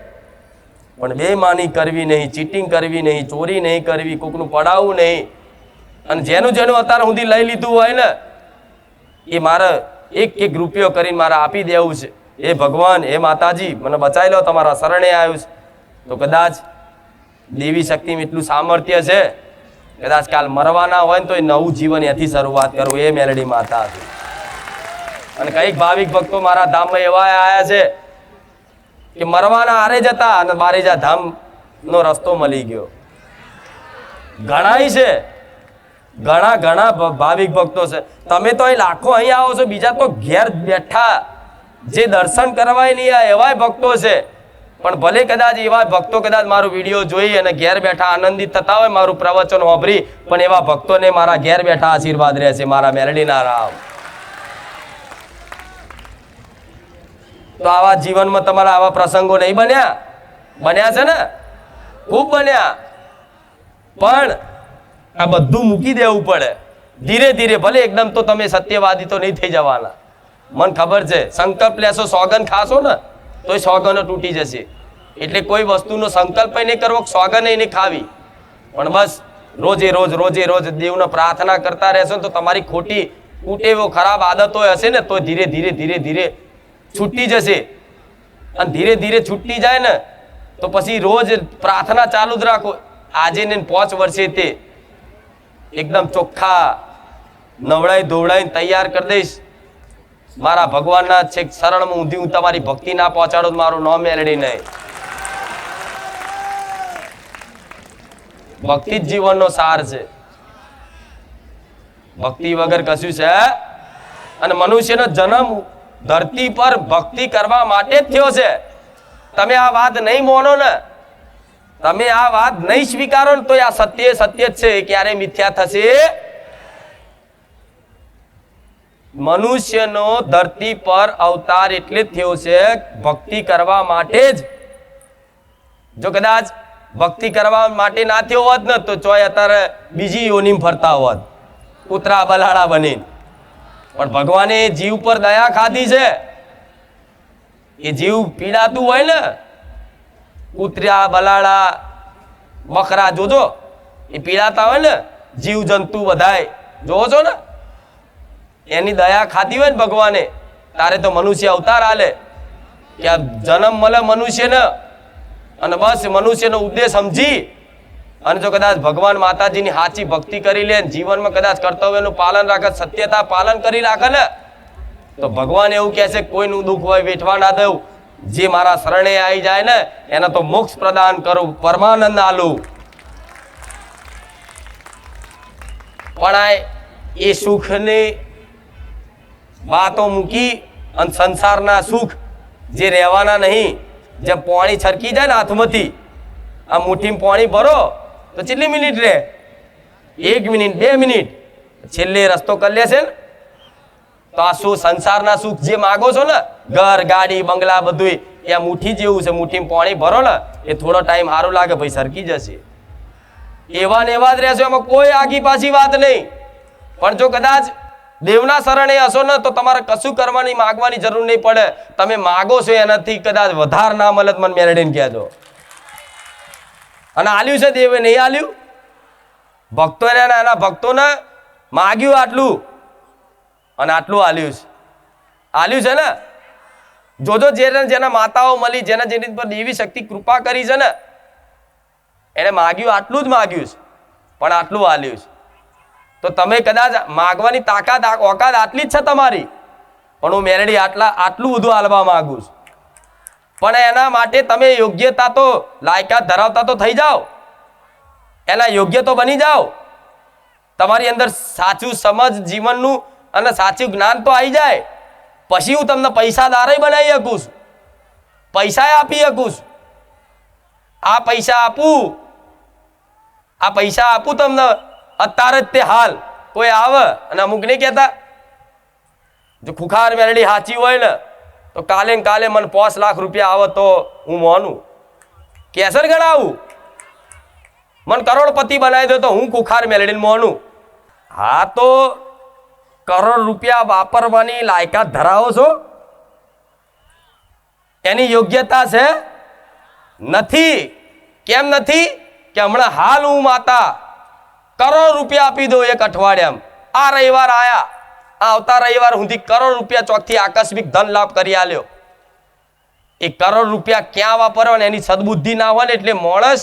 Speaker 1: પણ બેમાની કરવી નહીં, ચીટિંગ કરવી નહીં, ચોરી નહીં કરવી, કોકનું પડાવવું નહીં. અને જેનું અત્યાર સુધી લઈ લીધું હોય ને એ મારે એક રૂપિયો કરીને મારે આપી દેવું છે. એ ભગવાન, એ માતાજી મને બચાવી લો, તમારા શરણે આવ્યું છે. તો કદાચ દેવી શક્તિમાં એટલું સામર્થ્ય છે, કદાચ કાલ મરવાના હોય ને તો એ નવું જીવન એથી શરૂઆત કરવું. એ મેલડી માતા હતી. અને કઈક ભાવિક ભક્તો મારા ધામમાં એવા આવ્યા છે કે મરવાના હારે જતા અને બારેજા ધામ નો રસ્તો મળી ગયો. ઘણાય છે, ઘણા ભાવિક ભક્તો છે. તમે તો અહીં લાખો અહીં આવો છો, બીજા તો ઘેર બેઠા જે દર્શન કરવા નહીં એવા ભક્તો છે. પણ ભલે કદાચ એવા ભક્તો કદાચ મારો વિડીયો જોઈ અને ઘેર બેઠા આનંદિત થતા હોય મારું પ્રવચન સાંભળી, પણ એવા ભક્તોને મારા ઘેર બેઠા આશીર્વાદ રહેશે મારા મેલડીના રામ. તો આવા જીવનમાં તમારા આવા પ્રસંગો નહીં બન્યા? બન્યા છે ને, ખૂબ બન્યા. પણ આ બધું મૂકી દેવું પડે ધીરે ધીરે. ભલે એકદમ તો તમે સત્યવાદી તો નહીં થઈ જવાના, મને ખબર છે. સંકલ્પ લેશો, સોગન ખાશો ને તો એ સોગનો તૂટી જશે. એટલે કોઈ વસ્તુનો સંકલ્પ નહીં કરવો, સોગન નહીં ખાવી, પણ બસ રોજે રોજ દેવને પ્રાર્થના કરતા રહેશો તો તમારી ખોટી કુટેવો ખરાબ આદતો હશે ને તો ધીરે ધીરે છૂટી જશે. અને ધીરે ધીરે છૂટી જાય ને તો પછી રોજ પ્રાર્થના ચાલુ જ રાખો. આજે ને 5 વર્ષે તે એકદમ ચોખ્ખા નવડાઈ ધોવડાઈને તૈયાર કરી દઈશ. મારા ભગવાનના છેક શરણમાં ઊંધી હું તમારી ભક્તિ ના પહોંચાડો, મારું નામ મેલડી નહીં. ભક્તિ જ જીવનનો સાર છે. ભક્તિ વગર કશું છે? અને મનુષ્યનો જન્મ ધરતી પર ભક્તિ કરવા માટે જ થયો છે. તમે આ વાત નહીં માનો ને, તમે આ વાત નહીં સ્વીકારો ને તો આ સત્ય જ છે, ક્યારે મિથ્યા થશે? મનુષ્યનો ધરતી પર અવતાર એટલે જ થયો છે ભક્તિ કરવા માટે જ. જો કદાચ ભક્તિ કરવા માટે ના થયો હોત ને તો ચોય અત્યારે બીજી યોનિમ ફરતા હોત, કૂતરા બલાડા બની. પણ ભગવાને જીવ પર દયા ખાધી છે. એ જીવ પીડાતું હોય ને, કૂતરા બલાડા બકરા જોજો એ પીડાતા હોય ને, જીવ જંતુ બધાય જોવો છો ને, એની દયા ખાધી હોય ને ભગવાને, તારે તો મનુષ્ય અવતાર આલે કે આ જન્મ મળે મનુષ્યને, અને બસ મનુષ્યનો ઉદ્દેશ સમજી અને જો કદાચ ભગવાન માતાજીની સાચી ભક્તિ કરી લે, જીવનમાં કદાચ કર્તવ્યનું પાલન રાખે, સત્યતા પાલન કરી રાખે ને, તો ભગવાન એવું કહે છે કોઈનું દુઃખ હોય વેઠવા ના દઉં, જે મારા શરણે આવી જાય ને એને તો મોક્ષ પ્રદાન કરું, પરમાનંદ આલું. પણ એ સુખની વાતો મૂકી અને સંસારના સુખ જે રહેવાના નહીં, જેમ પાણી છરકી જાય ને હાથમાંથી, આ મુઠ્ઠીમાં પાણી ભરો તો કેટલી મિનિટ રહે? 1 મિનિટ 2 મિનિટ, છેલ્લે રસ્તો કરી લેશે ને. તો આ શું સંસારના સુખ જે માગો છો ને, ઘર ગાડી બંગલા બધું, એ આ મુઠ્ઠી જેવું છે. મુઠ્ઠીમાં પાણી ભરો ને એ થોડો ટાઈમ સારું લાગે, ભાઈ સરકી જશે. એવા ને એવા જ રહેશો, એમાં કોઈ આગી પાછી વાત નહીં. પણ જો કદાચ દેવના શરણે હશો ને તો તમારે કશું કરવાની માગવાની જરૂર નહીં પડે. તમે માગો છો એનાથી કદાચ વધારે ના મળે મને મેલડીને કહેજો. અને આલ્યું છે દેવે, નહીં આલ્યું? ભક્તોને એના ભક્તોને માગ્યું આટલું અને આટલું આલ્યું છે ને. જોજો જેના માતાઓ મળી, જેની પર દેવી શક્તિ કૃપા કરી છે ને, એને માગ્યું આટલું જ માગ્યું છે, પણ આટલું આલ્યું છે. તો તમે કદાચ માગવાની તાકાત ઓકાત આટલી જ છે તમારી, પણ હું મેલડી આટલું બધું આલવા માંગુ છું. પણ એના માટે તમે યોગ્યતા તો લાયકાત ધરાવતા તો થઈ જાઓ, એના યોગ્ય તો બની જાઓ. તમારી અંદર સાચું સમજ જીવનનું અને સાચું જ્ઞાન તો આવી જાય, પછી હું તમને પૈસાદાર બનાવી શકું છું, પૈસા આપી શકું છું. આ પૈસા આપું તમને અત્યારે જ તે હાલ. કોઈ આવે અને અમુક નહીં કહેતા, જો ખુખાર મેલડી સાચી હોય ને તો કાલે મને 5 લાખ રૂપિયા આવે તો હું માનું, કેસર ગણાવું, મને કરોડપતિ બનાવી દો તો હું ખુખાર મેલડીને માનું. હા, તો કરોડ રૂપિયા વાપરવાની લાયકાત ધરાવો છો? એની યોગ્યતા છે? નથી. કેમ નથી? કે હમણાં હાલ હું માતા કરોડ રૂપિયા આપી દો એક અઠવાડિયામાં. આ રવિવાર આયા, આ આવતા રવિવાર સુધી કરોડ રૂપિયા ચોકથી આકસ્મિક ધન લાભ કરી આલ્યો. એ કરોડ રૂપિયા ક્યાં વાપરવા એની સદબુદ્ધિ ના હોય ને, એટલે માણસ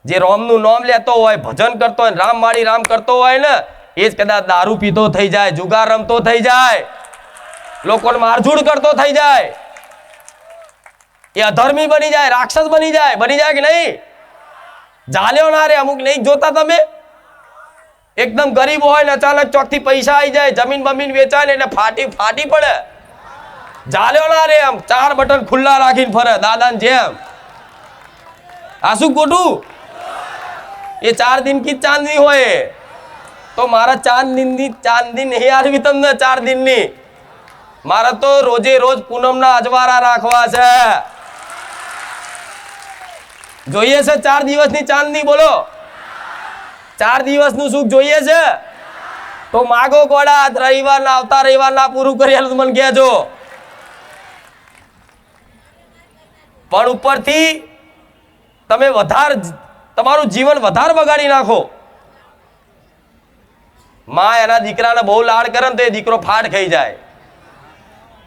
Speaker 1: જે રામનું નામ લેતો હોય, ભજન કરતો હોય, રામ માળી રામ કરતો હોય ને, એ જ કદાચ દારૂ પીતો થઈ જાય, જુગાર રમતો થઈ જાય, લોકોને મારઝૂડ કરતો થઈ જાય, એ અધર્મી બની જાય, રાક્ષસ બની જાય કે નહીં? જાલ્યો ના રે. અમુક નહીં જોતા તમે, એકદમ ગરીબ હોય ને અચાનક ચોકથી પૈસા આવી જાય, જમીન બમીન વેચાય ને એટલે ફાટી પડે. જાલ્યો ના રે. આમ 4 બટન ખુલ્લા રાખીને ફરે દાદાને જેમ. આ શું ખોટું? એ 4 दिन की ચાંદની હોય તો મારા ચાંદની નહીં આવી તમને 4 દિનની. મારે તો રોજે રોજ પૂનમના અજવાળા રાખવા છે. જોઈએ છે 4 દિવસની ચાંદની? બોલો, 4 દિવસનું સુખ જોઈએ છે? તો માગો ગોડા, રવિવારના આવતા રવિવારના પૂરું કરી મને કહેજો. પણ ઉપરથી તમે તમારું જીવન વધારે બગાડી નાખો. માં એના દીકરાને બહુ લાડ કરે ને તો એ દીકરો ફાટ ખાઈ જાય.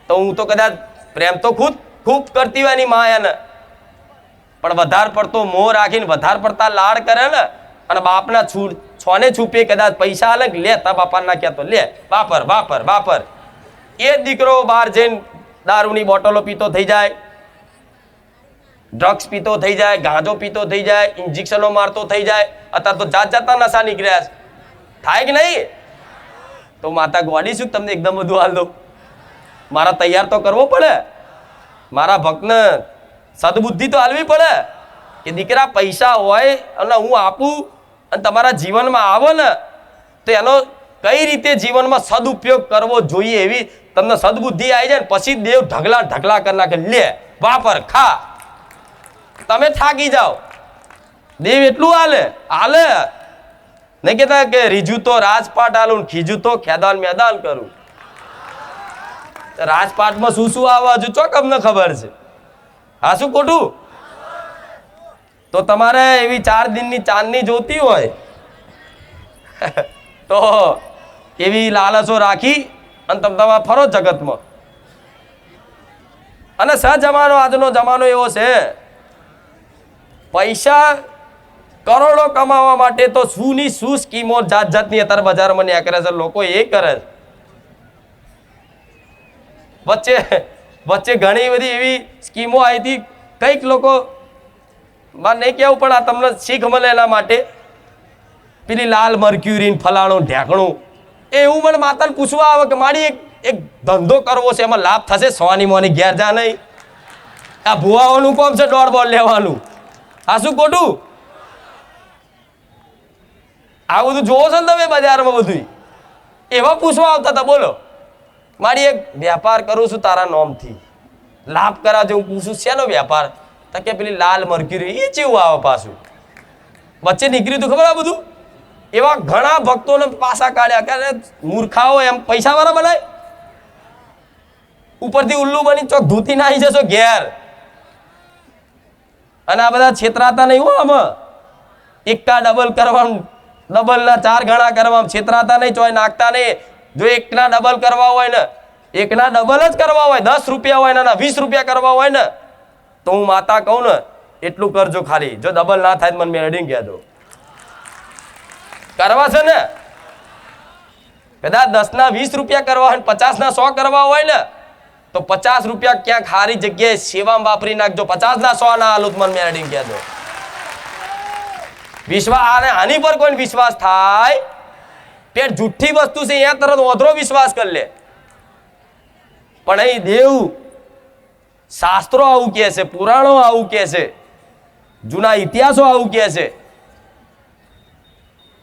Speaker 1: તો હું તો કદાચ પ્રેમ તો ખૂબ કરતી હોય ની માં એને, પણ વધારે પડતો મોહ રાખીને વધારે પડતા લાડ કરે ને અને બાપના છોને છૂપે કદાચ પૈસા આલે લે તા બાપા ના કહેતો લે વાપર. એ દીકરો બહાર જઈને દારૂની બોટલો પીતો થઈ જાય, ડ્રગ્સ પીતો થઈ જાય, ગાંજો પીતો થઈ જાય, ઇન્જેક્શનો મારતો થઈ જાય. અત્યારે તો જાતના નશા નીકળ્યા છે. થાય કે નહીં? તો માતા ગોડી શું તમને એકદમ બધું હાલ દઉં? મારા તૈયાર તો કરવો પડે. મારા ભક્તને સદબુદ્ધિ તો હાલવી પડે કે દીકરા પૈસા હોય અને હું આપું અને તમારા જીવનમાં આવે ને તો એનો કઈ રીતે જીવનમાં સદુપયોગ કરવો જોઈએ એવી તમને સદબુદ્ધિ આવી જાય ને પછી દેવ ઢગલા કરી નાખે લે વાપર ખા. તમે થાકી જાઓ. દેવ એટલું હાલે નહીં કેતા કે રીજુ તો રાજપાટ હાલું ખીજુ તો ખેદાન મેદાન કરું. રાજપાટમાં શું આવે હજુ ચોક અમને ખબર છે. હા શું ખોટું? તો તમારે એવી 4 દિનની ચાંદની જોતી હોય તો એવી લાલચો રાખી અને તમે ફરો જગતમાં. અને આજનો જમાનો એવો છે, પૈસા કરોડો કમાવા માટે તો શું સ્કીમો જાતની અત્યારે બજારમાં નીકળે છે. લોકો એ કરે છે. વચ્ચે ઘણી બધી એવી સ્કીમો આવી હતી. કંઈક લોકો નહીં કેવું પણ આ તમને શીખ મળે એના માટે પેલી લાલ મર્ક્યુરી ફલાણું ઢેકણું એવું મને માતાને પૂછવા આવે કે મારી એક ધંધો કરવો છે, એમાં લાભ થશે? સોની મોની ઘેર જા નહીં. આ ભુવાઓનું કોમ છે દોડ બોલ લેવાનું. આ શું ખોટું? આ બધું જોવો છો ને તમે બજારમાં બધું એવા પૂછવા આવતા હતા. બોલો, મારી એક વેપાર કરું છું તારા નોમથી, લાભ કરાવજો. હું પૂછું શેનો વેપાર? તો કે પેલી લાલ મર્ક્યુરી. એ ચેવું આવે પાછું? વચ્ચે નીકળ્યું હતું ખબર આ બધું? એવા ઘણા ભક્તોને પાસા કાઢ્યા કે મૂર્ખાઓ એમ પૈસા વાળા બનાય, ઉપરથી ઉલ્લુ બની ચોક ધૂતી નાહી જશો ઘેર. અને આ બધા છેતરાતા નહીં હો. આમાં એકા ડબલ કરવાનું, ડબલના 4 ગણા કરવા છેતરાતા નહીં, ચોય નાખતા નહીં. જો એકના ડબલ કરવા હોય ને, એકના ડબલ જ કરવા હોય, 10 રૂપિયા હોય ને 20 રૂપિયા કરવા હોય ને તો હું માતા કહું ને એટલું કરજો ખાલી. જો ડબલ ના થાય મને મેળવીને કહેજો. કરવા છે ને કદાચ 10 ના 20 રૂપિયા કરવા હોય, 50 ના 100 કરવા હોય ને તો 50 રૂપિયા ક્યાંક સારી જગ્યાએ સેવામાં વાપરી નાખજો. 50 ના 100 ના હાલું મને મેળવીને કહેજો. વિશ્વાસ આની પર કોઈ વિશ્વાસ થાય પેટ જુઠ્ઠી વસ્તુ છે અહીંયા તરત ઓધરો વિશ્વાસ કરી લે. પણ અહીં દેવ શાસ્ત્રો આવું કહે છે, પુરાણો આવું કહે છે, જૂના ઇતિહાસો આવું કહે છે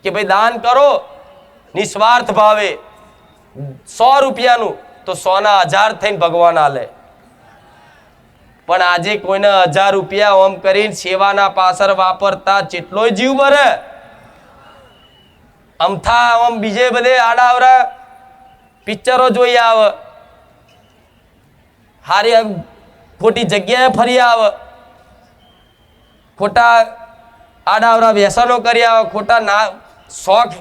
Speaker 1: કે ભાઈ દાન કરો નિસ્વાર્થ ભાવે 100 રૂપિયાનું તો 100 ના 1000 થઈને ભગવાન આલે. પણ આજે કોઈને 1000 રૂપિયા ઓમ કરીને સેવાના પાછળ વાપરતા જેટલોય જીવ મરે. અમથા ઓમ બીજે બધે આડાવરા પિક્ચરો જોઈ આવે, હારી ખોટી જગ્યાએ ફરી આવે, ખોટા આડાવરા વ્યસનો કરી આવે, ખોટા ના શોખ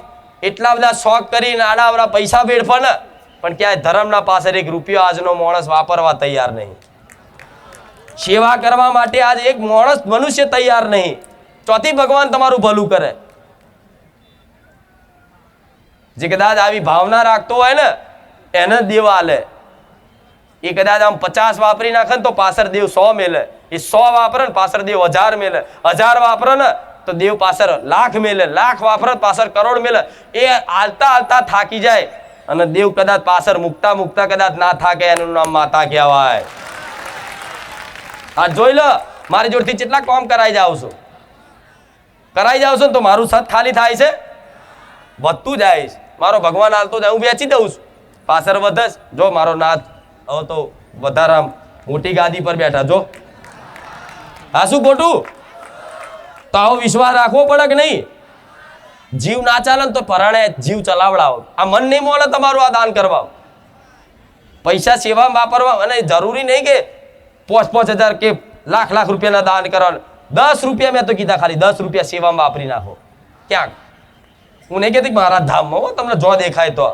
Speaker 1: એટલા બધા શોખ કરીને આડાવરા પૈસા વેડફે ને પણ ક્યાંય ધર્મના પાછળ 1 રૂપિયો આજનો માણસ વાપરવા તૈયાર નહીં. સેવા કરવા માટે આજ એક માણસ મનુષ્ય તૈયાર નહીં. ચોથી ભગવાન તમારું ભલું કરે. જે કદાચ આવી ભાવના રાખતો હોય ને એને દેવ આલે. એ કદાચ આમ 50 વાપરી નાખે ને તો પાછળ દેવ 100 મેલે. એ 100 વાપરે ને પાછળ દેવ 1000 મેલે. 1000 વાપરે ને તો દેવ પાછળ લાખ મેલે. લાખ વાપરે પાછળ કરોડ મેલે. એ હાલતા હાલતા થાકી જાય અને દેવ કદાચ પાછળ મુકતા કદાચ ના થાકે એનું નામ માતા કહેવાય. આ જોઈ લો મારી જોડથી કેટલા કામ કરાઈ જાવ છો. કરાઈ જાવ છો ને તો મારું સત ખાલી થાય છે, વધતું જાય છે. મારો ભગવાન હાલતો જાય, હું વેચી દઉં છું, પાછળ વધે. જો મારો નાથ હવે તો વધારે મોટી ગાદી પર બેઠા. જો હા, શું ખોટું? તો આવો વિશ્વાસ રાખવો પડે કે નહીં? જીવ ના ચાલે ને તો પરાણે જીવ ચલાવડાવો. આ મન નહીં મોલે તમારું આ દાન કરવા, પૈસા સેવામાં વાપરવા. અને જરૂરી નહીં કે 5,000 કે લાખ રૂપિયાના દાન કરવાના. 10 રૂપિયા મેં તો કીધા, ખાલી 10 રૂપિયા સેવામાં વાપરી નાખો ક્યાંક. હું નહીં કહેતી મારા ધામમાં તમને જો દેખાય તો.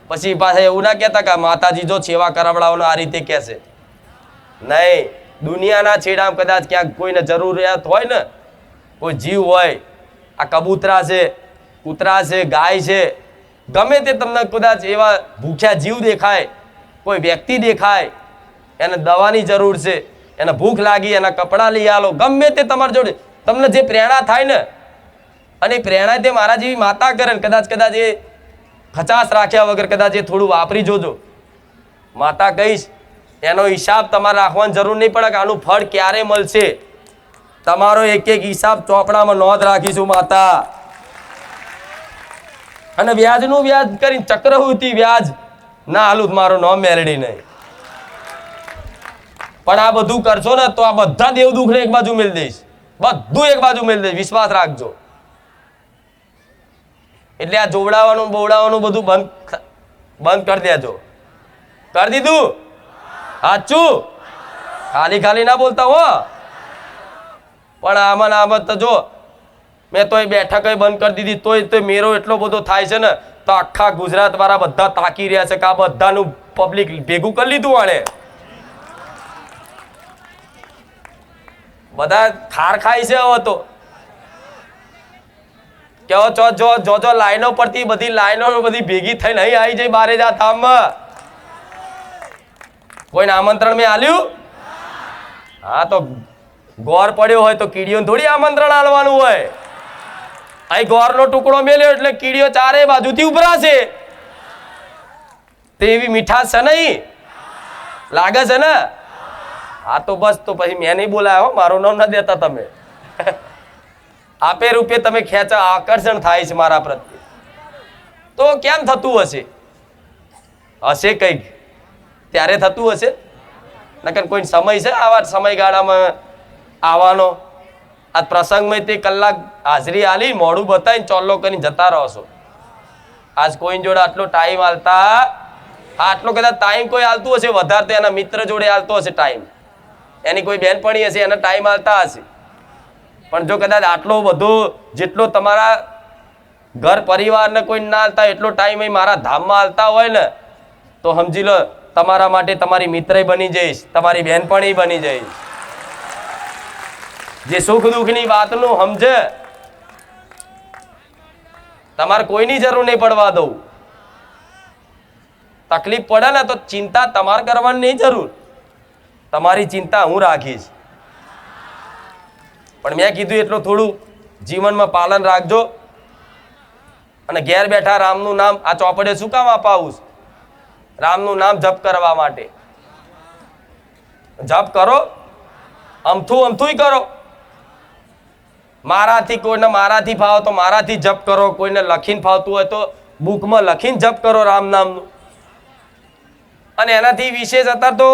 Speaker 1: પછી પાછા એવું ના કહેતા કે માતાજી જો સેવા કરાવડાવવાનો આ રીતે કહેશે. નહીં, દુનિયાના છેડામાં કદાચ ક્યાંક કોઈને જરૂરિયાત હોય ને, કોઈ જીવ હોય, આ કબૂતરા છે, કૂતરા છે, ગાય છે, ગમે તે તમને કદાચ એવા ભૂખ્યા જીવ દેખાય, કોઈ વ્યક્તિ દેખાય, એને દવાની જરૂર છે, એને ભૂખ લાગી, એના કપડાં લઈ આલો, ગમે તે તમારી જોડે તમને જે પ્રેરણા થાય ને, અને પ્રેરણા તે મારા જેવી માતા કરે ને, કદાચ એ ખચાસ રાખ્યા વગર કદાચ એ થોડું વાપરી જોજો. માતા કહીશ એનો હિસાબ તમારે રાખવાની જરૂર નહીં પડે કે આનું ફળ ક્યારે મળશે. તમારો એક હિસાબ ચોપડામાં નોંધ રાખીશું માતા. અને વ્યાજનું વ્યાજ કરીને ચક્રવૃત્તિ વ્યાજ ના હાલું મારો નામ મેળડી નહીં. પણ આ બધું કરશો ને તો આ બધા દેવ દુઃખને એક બાજુ મેળ દઈશ, બધું એક બાજુ મેળ દઈશ. વિશ્વાસ રાખજો. એટલે આ જોવડાવવાનું બોવડાવવાનું બધું બંધ કરી દેજો. કરી દીધું? સાચું? ખાલી ના બોલતા હો. પણ આમાં તો જો મેં તો બેઠક બંધ કરી દીધી, તોય મેરો એટલો બધો થાય છે ને, તો આખા ગુજરાત વાળા બધા તાકી રહ્યા છે કે આ બધાનું પબ્લિક ભેગું કરી લીધું. આણે બધા ખાર ખાય છે હવે તો. કેવો જો લાઈનો પડતી, બધી લાઈનો બધી ભેગી થઈને અહીં આવી જાય બારે જા ધામમાં. કોઈને આમંત્રણ મેં આલ્યું? હા, તો ગોર પડ્યો હોય તો કીડીઓ થોડી આમંત્રણ આલવાનું હોય. અહીં ગોરનો ટુકડો મેલ્યો એટલે કીડીઓ ચારે બાજુથી ઉભરાશે. તે એવી મીઠાશ છે નહીં? લાગે છે ને? હા, તો બસ, તો પછી મેં નહીં બોલાયો, મારું નામ ના દેતા તમે. આપે રૂપે તમે ખેંચા, આકર્ષણ થાય છે મારા પ્રત્યે. તો કેમ થતું હશે? હશે કંઈક ત્યારે થતું હશે. નકર કોઈ સમય છે આવા સમયગાળામાં આવવાનો? આ પ્રસંગમાં તે કલાક હાજરી આલી, મોડું બતાવીને ચોલ્લો કરીને જતા રહો છો. આજ કોઈ જોડે આટલો ટાઈમ આલતા, આટલો કદાચ ટાઈમ કોઈ આલતું હશે વધારે તો એના મિત્ર જોડે આલતો હશે ટાઈમ, એની કોઈ બહેનપણી હશે એને ટાઈમ આલતા હશે. પણ જો કદાચ આટલો બધો જેટલો તમારા ઘર પરિવારને કોઈ ના આલતા એટલો ટાઈમ મારા ધામમાં આલતા હોય ને, તો સમજી લો તમારા માટે તમારી મિત્ર બની જઈશ, તમારી બહેનપણી બની જઈશ. જે સુખ દુઃખની વાતનું સમજે, તમારે કોઈની જરૂર નહીં પડવા દઉં. તકલીફ પડે ને તો ચિંતા તમારે કરવાની નહીં જરૂર, તમારી ચિંતા હું રાખીશ. પણ મેં કીધું એટલું થોડું જીવનમાં પાલન રાખજો. અને ઘેર બેઠા રામનું નામ આ ચોપડે શું કામ અપાવું? રામનું નામ જપ કરવા માટે. જપ કરો, અમથું કરો. મારાથી ફાવો તો મારાથી જપ કરો, કોઈને લખીને ફાવતું હોય તો બુકમાં લખીને જપ કરો રામ નામનું. અને એનાથી વિશેષ અત્યારે તો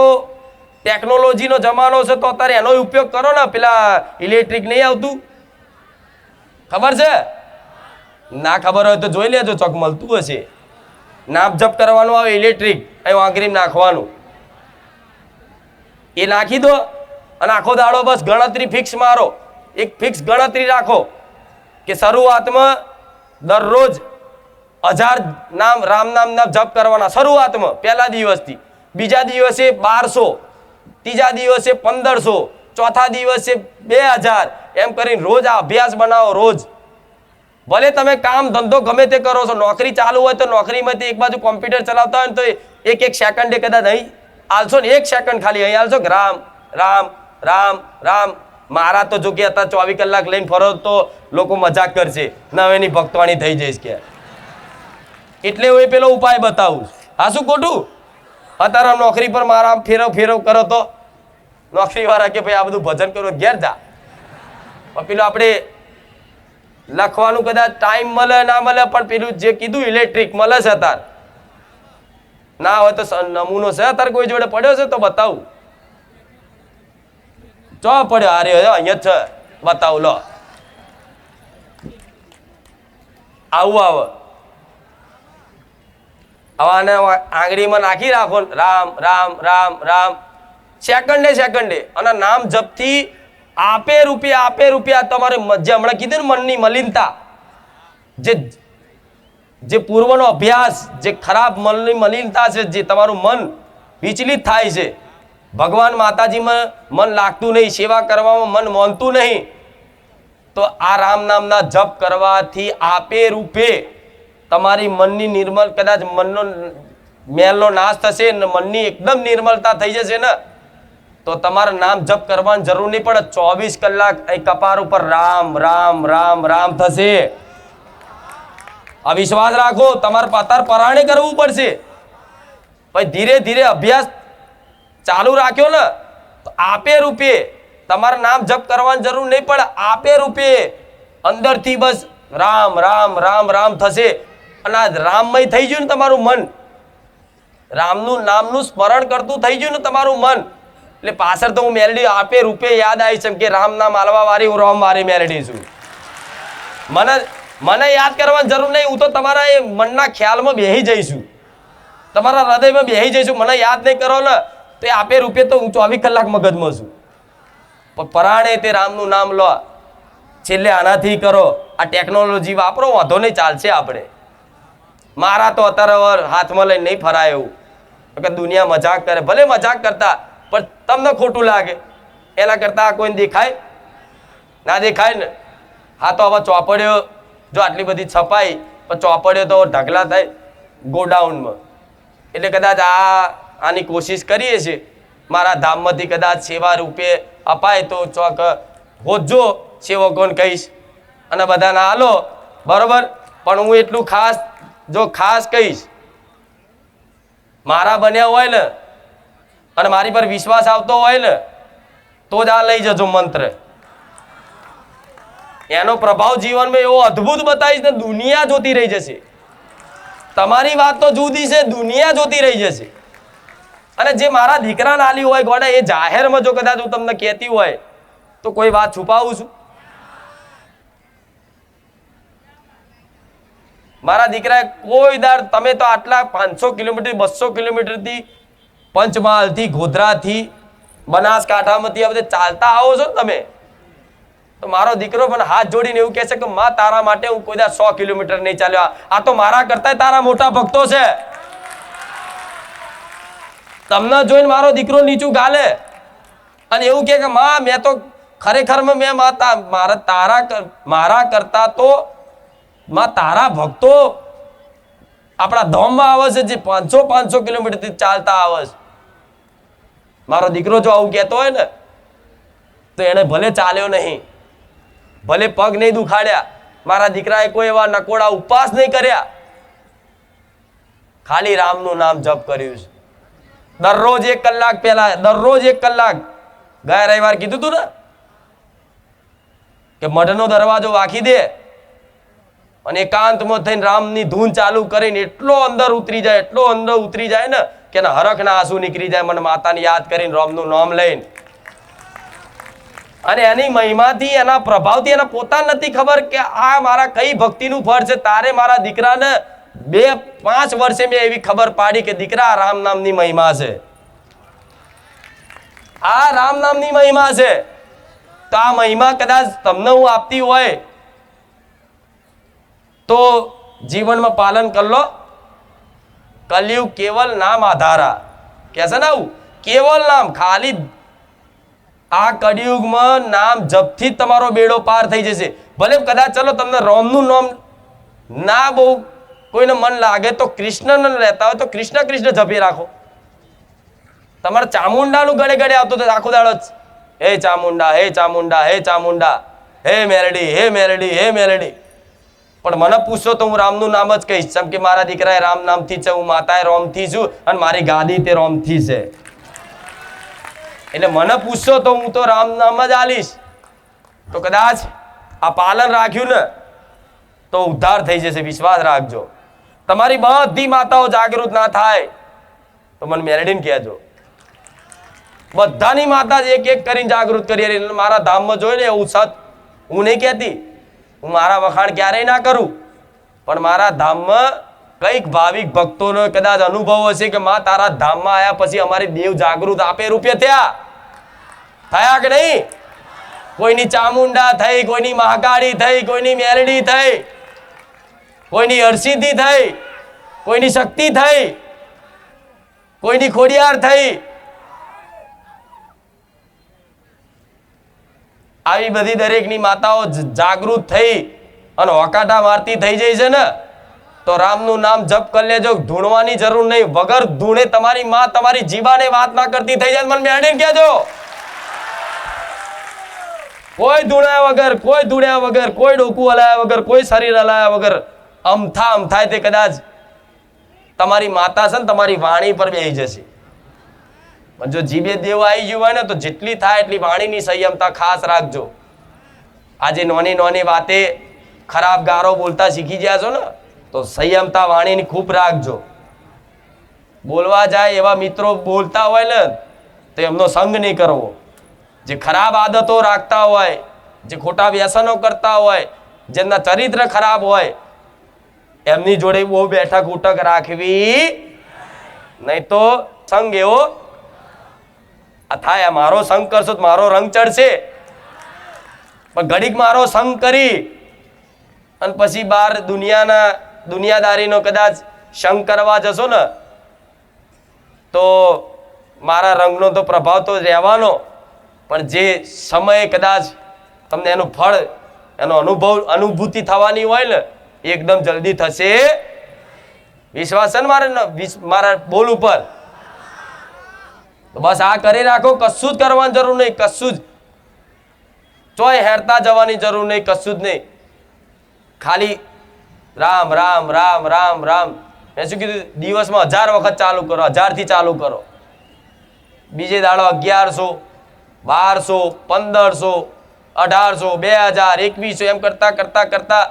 Speaker 1: ટેકનોલોજીનો જમાનો છે, તો અત્યારે એનો ઉપયોગ કરો ને. પેલા ઇલેક્ટ્રિક નહીં આવતું, ખબર છે? ના ખબર હોય તો જોઈ લેજો, ચોક મળતું હશે. નામ જપ કરવાનું આવે ઇલેક્ટ્રિક, અહીં આંગળીમાં નાખવાનું, એ નાખી દો અને આખો દાડો બસ ગણતરી ફિક્સ મારો. એક ફિક્સ ગણતરી રાખો કે શરૂઆતમાં દરરોજ 1000 નામ રામ નામ જપ કરવાના શરૂઆતમાં, પહેલા દિવસથી. બીજા દિવસે 1200, ત્રીજા દિવસે 1500, ચોથા દિવસે 2000, એમ કરીને રોજ આ અભ્યાસ બનાવો. રોજ ભલે તમે કામ ધંધો ગમે તે કરો છો, નોકરી ચાલુ હોય તો નોકરીમાંથી એક બાજુ કોમ્પ્યુટર ચલાવતા હોય ને તો એક સેકન્ડે કદાચ અહીં આલશો ને, 1 સેકન્ડ ખાલી અહીં આલશો કે રામ રામ રામ રામ. મારા તો જો કે હતા 24 કલાક લઈને ફરો તો લોકો મજાક કરશે, નવેની ભક્તવાણી થઈ જઈશ કે. એટલે હું પેલો ઉપાય બતાવું. હા, શું ખોટું? અત્યારે નોકરી પર મારા ફેરવ કરો તો નોકરી વાળા કે ભાઈ આ બધું ભજન કરો, ઘેર જા. પેલો આપણે લખવાનું કદાચ ટાઈમ મળે ના મળે, પણ પેલું જે કીધું ઇલેક્ટ્રિક મળે છે અત્યારે. ના હોય તો નમૂનો છે અત્યારે કોઈ જોડે પડ્યો છે તો બતાવું. ચો પડ્યો? અરે અહીંયા જ છે, બતાવું લો. આવું આવે. હવે આને આંગળીમાં નાખી રાખો, રામ રામ રામ રામ, સેકન્ડે સેકન્ડે. અને નામ જપથી આપે રૂપિયા તમારે, જે હમણાં કીધું ને મનની મલિનતા, જે પૂર્વનો અભ્યાસ, જે ખરાબ મનની મલિનતા છે, જે તમારું મન વિચલિત થાય છે, ભગવાન માતાજીમાં મન લાગતું નહીં, સેવા કરવામાં મન માનતું નહીં, તો આ રામ નામના જપ કરવાથી આપે રૂપે તમારી મનની નિર્મલ, કદાચ મનનો મેલનો નાશ થશે, મનની એકદમ નિર્મલતા થઈ જશે ને, તો તમારે નામ જપ કરવાની જરૂર નહીં પડે. 24 કલાક એ કપાર ઉપર રામ રામ રામ રામ થશે. આ વિશ્વાસ રાખો. તમારે અત્યારે પરાણે કરવું પડશે. પછી ધીરે ધીરે અભ્યાસ ચાલુ રાખ્યો ને તો આપે રૂપે તમારે નામ જપ કરવાની જરૂર નહીં પડે. આપે રૂપે અંદરથી બસ રામ રામ રામ રામ થશે. અને આ રામમય થઈ ગયું ને તમારું મન, રામનું નામનું સ્મરણ કરતું થઈ ગયું ને તમારું મન, એટલે પાછળ તો હું મેલડી આપે રૂપે યાદ આવી છે કે રામ નામ આલવા વાળી હું રોમ વાળી મેલડી છું. મને યાદ કરવાની જરૂર નહીં. હું તો તમારા એ મનના ખ્યાલમાં બેહી જઈશું, તમારા હૃદયમાં બેહી જઈશું. મને યાદ નહીં કરો ને તો એ આપે રૂપે તો હું 24 કલાક મગજમાં છું. પણ પરાણે તે રામનું નામ લો. છેલ્લે આનાથી કરો. આ ટેકનોલોજી વાપરો, વાંધો નહીં, ચાલશે. આપણે મારા તો અત્યારે હાથમાં લઈને નહીં ફરાય એવું, કે દુનિયા મજાક કરે. ભલે મજાક કરતા, પણ તમને ખોટું લાગે એના કરતા આ કોઈને દેખાય ના દેખાય ને. હા તો હવે ચોપડ્યો જો આટલી બધી છપાઈ, પણ ચોપડ્યો તો ઢગલા થાય ગોડાઉનમાં. એટલે કદાચ આની કોશિશ કરીએ છીએ મારા ધામમાંથી કદાચ સેવા રૂપે અપાય તો ચોક હોજો સેવકોને કહીશ અને બધાને હાલો, બરોબર. પણ હું એટલું ખાસ કહીશ, મારા બન્યા હોય ને અને મારી પર વિશ્વાસ આવતો હોય ને તો જ આ લઈ જજો મંત્ર. એનો પ્રભાવ જીવનમાં એવો અદ્ભુત બતાવીશ ને દુનિયા જોતી રહી જશે. તમારી વાત તો જુદી છે, દુનિયા જોતી રહી જશે. અને જે મારા દીકરાને આલી હોય ગોડા, એ જાહેરમાં જો કદાચ હું તમને કહેતી હોય તો કોઈ વાત છુપાવું છું? મારા દીકરાએ કોઈ દાડ, તમે તો આટલા 500 કિલોમીટર 200 કિલોમીટરથી પંચમહાલથી ગોધરાથી બનાસકાંઠામાંથી આ બધે ચાલતા આવો છો તમે, તો મારો દીકરો પણ હાથ જોડીને એવું કહે છે કે માં તારા માટે હું કોઈ દાડ 100 કિલોમીટર નહીં ચાલ્યો. આ તો મારા કરતા તારા મોટા ભક્તો છે. તમને જોઈને મારો દીકરો નીચું ગાલે અને એવું કે માં મેં તો ખરેખર મેં મારા કરતા તો માં તારા ભક્તો આપણા ધામમાં આવે છે, જે 500 કિલોમીટરથી ચાલતા આવે છે. મારો દીકરો જો આવું કહેતો હોય ને તો એને ભલે ચાલ્યો નહીં, ભલે પગ નહીં દુખાડ્યા, મારા દીકરાએ કોઈ એવા નકોડા ઉપવાસ નહીં કર્યા, ખાલી રામનું નામ જપ કર્યું છે. દરરોજ 1 કલાક પહેલા, દરરોજ 1 કલાક. ગયા રવિવાર કીધું તું ને કે મઢનો દરવાજો વાંખી દે અને એકાંતમાં થઈને રામની ધૂન ચાલુ કરીને એટલો અંદર ઉતરી જાય ને કે એના હરખના આંસુ નીકળી જાય, મને માતાને યાદ કરીને રામનું નામ લઈને. અને એની મહિમાથી, એના પ્રભાવથી એને પોતાને નથી ખબર કે આ મારા કઈ ભક્તિનું ફળ છે. તારે મારા દીકરાને 2-5 વર્ષે મેં એવી ખબર પાડી કે દીકરા આ રામ નામની મહિમા છે, આ રામ નામની મહિમા છે. તો આ મહિમા કદાચ તમને હું આપતી હોય તો જીવનમાં પાલન કરી લો. કલયુગ કેવલ નામ આધારા કે છે ને, આવું કેવલ નામ. ખાલી આ કળિયુગમાં નામ જપથી જ તમારો બેડો પાર થઈ જશે. ભલે કદાચ ચલો તમને રામનું નામ ના બહુ કોઈને મન લાગે તો કૃષ્ણ રહેતા હોય તો કૃષ્ણ કૃષ્ણ જપી રાખો. તમારે ચામુંડાનું ગળે ગળે આવતો તો આખો દાડો જ હે ચામુંડા, હે ચામુંડા, હે ચામુંડા, હે મેલડી, હે મેલડી, હે મેલડી. પણ મને પૂછો તો હું રામનું નામ જ કહીશ, કેમ કે મારા દીકરાએ રામ નામથી છે, હું માતાએ રામથી છું અને મારી ગાદી તે રામથી છે. એટલે મને પૂછશો તો હું તો રામ નામ જ આલીશ. તો કદાચ આ પાલન રાખ્યું ને તો ઉદ્ધાર થઈ જશે. વિશ્વાસ રાખજો. તમારી બધી માતાઓ જાગૃત ના થાય તો મને મેલડીને કહેજો. બધાની માતા એક એક કરીને જાગૃત કરી મારા ધામમાં જોઈ ને એવું સત. હું નહીં કહેતી, હું મારા વખાણ ક્યારેય ના કરું, પણ મારા ધામમાં કઈક ભાવિક ભક્તોનો કદાચ અનુભવ હશે કે માં તારા ધામમાં આવ્યા પછી અમારી દેવ જાગૃત આપે રૂપે થયા કે નહીં? કોઈની ચામુંડા થઈ, કોઈની મહાકાળી થઈ, કોઈની મેલડી થઈ, કોઈની હરસિદ્ધિ થઈ, કોઈની શક્તિ થઈ, કોઈની ખોડિયાર થઈ. આવી બધી દરેકની માતાઓ જાગૃત થઈ અને હોકાટા મારતી થઈ જાય છે ને તો રામનું નામ જપ કરી લેજો. ધૂણવાની જરૂર નહીં. વગર ધૂણે તમારી માં તમારી જીવાને વાત ના કરતી થઈ જાય મને મેળવીને કહેજો. કોઈ ધૂણ્યા વગર, કોઈ ધૂણ્યા વગર, કોઈ ડોકું હલાયા વગર, કોઈ શરીર હલાયા વગર અમથાય તે કદાચ તમારી માતા છે ને તમારી વાણી પર બેસી જશે. જો જીભે દેવ આવી ગયું હોય ને તો જેટલી થાય એટલી વાણીની સંયમતા ખાસ રાખજો. આજે નોની નોની વાતે ખરાબ ગારો બોલતા શીખી ગયા છો ને તો સંયમતા વાણીની ખૂબ રાખજો. બોલવા જાય એવા મિત્રો બોલતા હોય ને તો એમનો સંગ નહીં કરવો. જે ખરાબ આદતો રાખતા હોય, જે ખોટા વ્યસનો કરતા હોય, જેમના ચરિત્ર ખરાબ હોય એમની જોડે બહુ બેઠક ઉઠક રાખવી નહીં. તો સંગ એવો થાય મારો સંગ કરશો તો મારો રંગ ચડશે, પણ ઘડીક મારો સંગ કરી અને પછી બહાર દુનિયાદારીનો કદાચ સંગ કરવા જશો ને તો મારા રંગનો તો પ્રભાવ તો રહેવાનો, પણ જે સમયે કદાચ તમને એનું ફળ એનો અનુભૂતિ થવાની હોય ને એકદમ જલ્દી થશે. વિશ્વાસ છે ને મારા બોલ ઉપર? તો બસ આ કરી રાખો. કશું જ કરવાની જરૂર નહીં, કશું જ ચોય હેરતા જવાની જરૂર નહીં, કશું જ નહીં. ખાલી રામ રામ રામ રામ રામ. મેં શું કીધું? દિવસમાં 1000 વખત ચાલુ કરો, 1000 થી ચાલુ કરો. બીજે દાડો 1100, 1200, 1500, 1800, 2000, 2100 એમ કરતા કરતા કરતા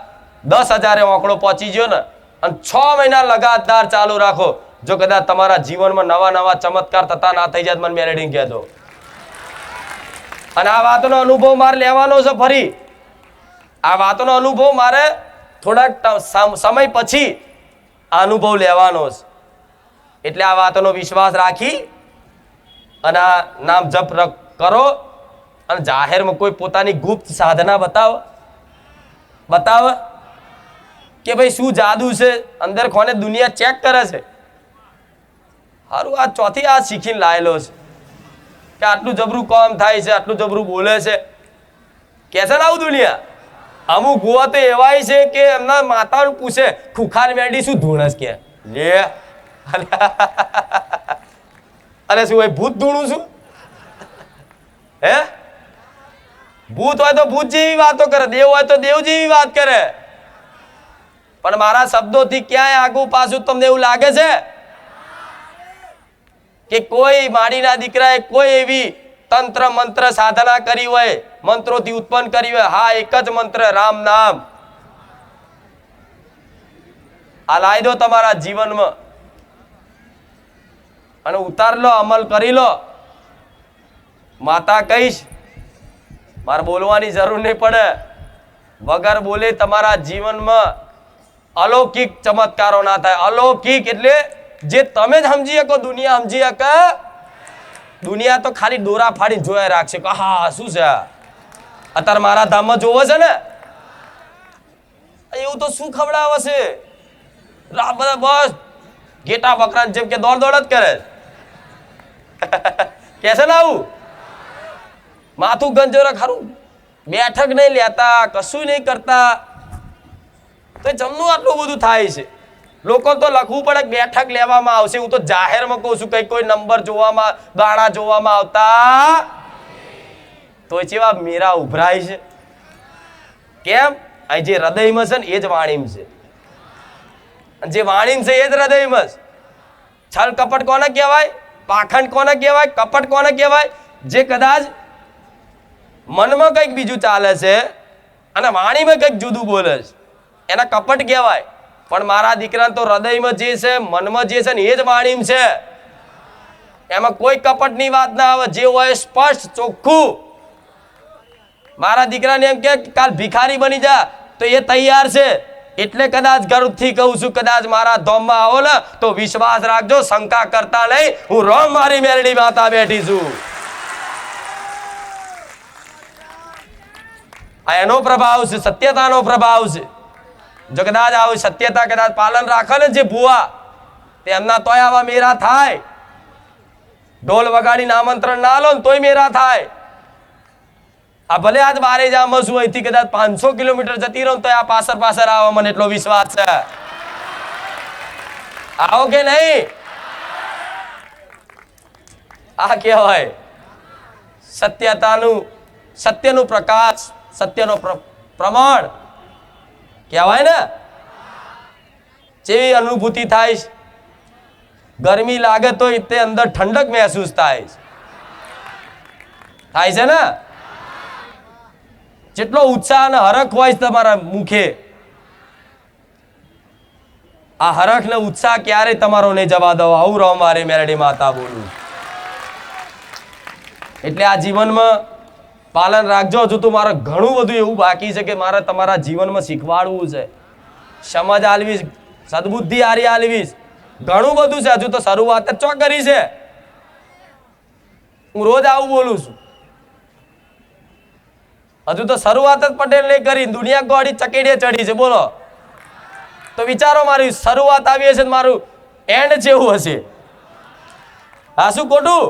Speaker 1: 10,000 આંકડો પહોંચી ગયો ને અને 6 મહિના લગાતાર ચાલુ રાખો. જો કદાચ તમારા જીવનમાં નવા નવા ચમત્કાર થતા ના થઈ જાય મને મેલેડીને કહેજો. અને આ વાતનો અનુભવ મારે લેવાનો છે. ફરી આ વાતનો અનુભવ મારે થોડાક સમય પછી આ અનુભવ લેવાનો છે. એટલે આ વાતનો વિશ્વાસ રાખી અને આ નામ જપ કરો. અને જાહેરમાં કોઈ પોતાની ગુપ્ત સાધના બતાવે કે ભાઈ શું જાદુ છે, અંદર કોને દુનિયા ચેક કરે છે. સારું, આ ચોથી આ શીખીને લાયેલો છે કે આટલું જબરું કામ થાય છે, આટલું જબરું બોલે છે. કે છે ને આવું દુનિયા. અમુક ગોવા તો એવાય છે કે એમના માતાનું પૂછે ખુખાર મેડી શું ધૂણસ કે લે અરે શું ભાઈ ભૂત ધૂણું છું? હે? ભૂત હોય તો ભૂત જેવી વાતો કરે, દેવ હોય તો દેવ જેવી વાત કરે. પણ મારા શબ્દોથી ક્યાંય આગું પાછું તમને એવું લાગે છે કે કોઈ માડીના દીકરાએ કોઈ એવી તંત્ર મંત્ર સાધના કરી હોય, મંત્રોથી ઉત્પન્ન કરી હોય? હા, એક જ મંત્ર, રામ નામ. આ લાવી દો તમારા જીવનમાં અને ઉતાર લો, અમલ કરી લો. માતા કહીશ, મારે બોલવાની જરૂર નહીં પડે. વગર બોલે તમારા જીવનમાં અલૌકિક ચમત્કારો ના થાય. અલૌકિક એટલે જે તમે જ સમજી શકો, દુનિયા સમજી શકે. દુનિયા તો ખાલી દોરા ફાડીને જોયા રાખશે કે હા શું છે અત્યારે મારા ધામમાં જોવો છે ને, એવું તો શું ખવડાવે છે? બધા બસ ઘેટા બકરા જેમ કે દોડ દોડ જ કરે કે છે ને આવું. માથું ગંજોરા ખારું, બેઠક નહીં લેતા, કશું નહીં કરતા, તો જમનું આટલું બધું થાય છે. લોકો તો લખવું પડે બેઠક લેવામાં આવશે. હું તો જાહેરમાં કહું છું, કઈ કોઈ નંબર જોવામાં, ગાણા જોવામાં આવતા તો જેવા મેરા ઉભરાય છે. કેમ? અહીં જે હૃદયમાં છે ને એ જ વાણીમાં છે, જે વાણીમાં છે એ જ હૃદયમાં છે. છલ કપટ કોને કહેવાય? પાખંડ કોને કહેવાય? કપટ કોને કહેવાય? જે કદાચ મનમાં કંઈક બીજું ચાલે છે અને વાણીમાં કંઈક જુદું બોલે છે. એના કપટ કહેવાય. પણ મારા દીકરાને તો હૃદયમાં જે છે, મનમાં જે છે ને એ જ વાણીમ છે. એમાં કોઈ કપટની વાત ના આવે, જે હોય સ્પષ્ટ ચોખ્ખું. મારા દીકરાને એમ કે કાલ ભિખારી બની જા તો એ તૈયાર છે. એટલે કદાચ ગર્વથી કહું છું, કદાચ મારા ધોમમાં આવો ને તો વિશ્વાસ રાખજો, શંકા કરતા નહીં, હું રોમ મારી મેરડી માતા બેઠી છું. આ એનો પ્રભાવ છે, સત્યતાનો પ્રભાવ છે. જો કદાચ આવું સત્યતા કદાચ પાલન રાખે ને જે ભુવા, તેમના તોય આવા મેરા થાય. ઢોલ વગાડીને આમંત્રણ ના લો ને તોય મેરા થાય. આ ભલે આજ બારે જામાં છું, અહીંથી કદાચ 500 કિલોમીટર જતી રહું તો આ પાછળ આવે, મને એટલો વિશ્વાસ છે. આવો કે નહીં? આ કહેવાય સત્યનું પ્રકાશ, સત્યનો પ્રમાણ કહેવાય ને. જેવી અનુભૂતિ થાય, ગરમી લાગે તો તે અંદર ઠંડક મહેસૂસ થાય છે ને. જેટલો ઉત્સાહ અને હરખ હોય તમારા મુખે, આ હરખ ને ઉત્સાહ ક્યારે તમારો નહીં જવા દો. આવું રહો મારી મેરડી માતા બોલું. એટલે આ જીવનમાં પાલન રાખજો. હજુ તો મારે ઘણું બધું એવું બાકી છે કે મારે તમારા જીવનમાં શીખવાડવું છે, સમજ આલવીશ, સદબુદ્ધિ હારી આલવીશ. ઘણું બધું છે, હજુ તો શરૂઆત જ ચો કરી છે. હું રોજ આવું બોલું છું. હજુ તો શરૂઆત જ પટેલ ને કરી, દુનિયા ગોળી ચકેડીએ ચડી છે. બોલો તો વિચારો, મારી શરૂઆત આવી હશે, મારું એન્ડ જેવું હશે. હા, શું ખોટું?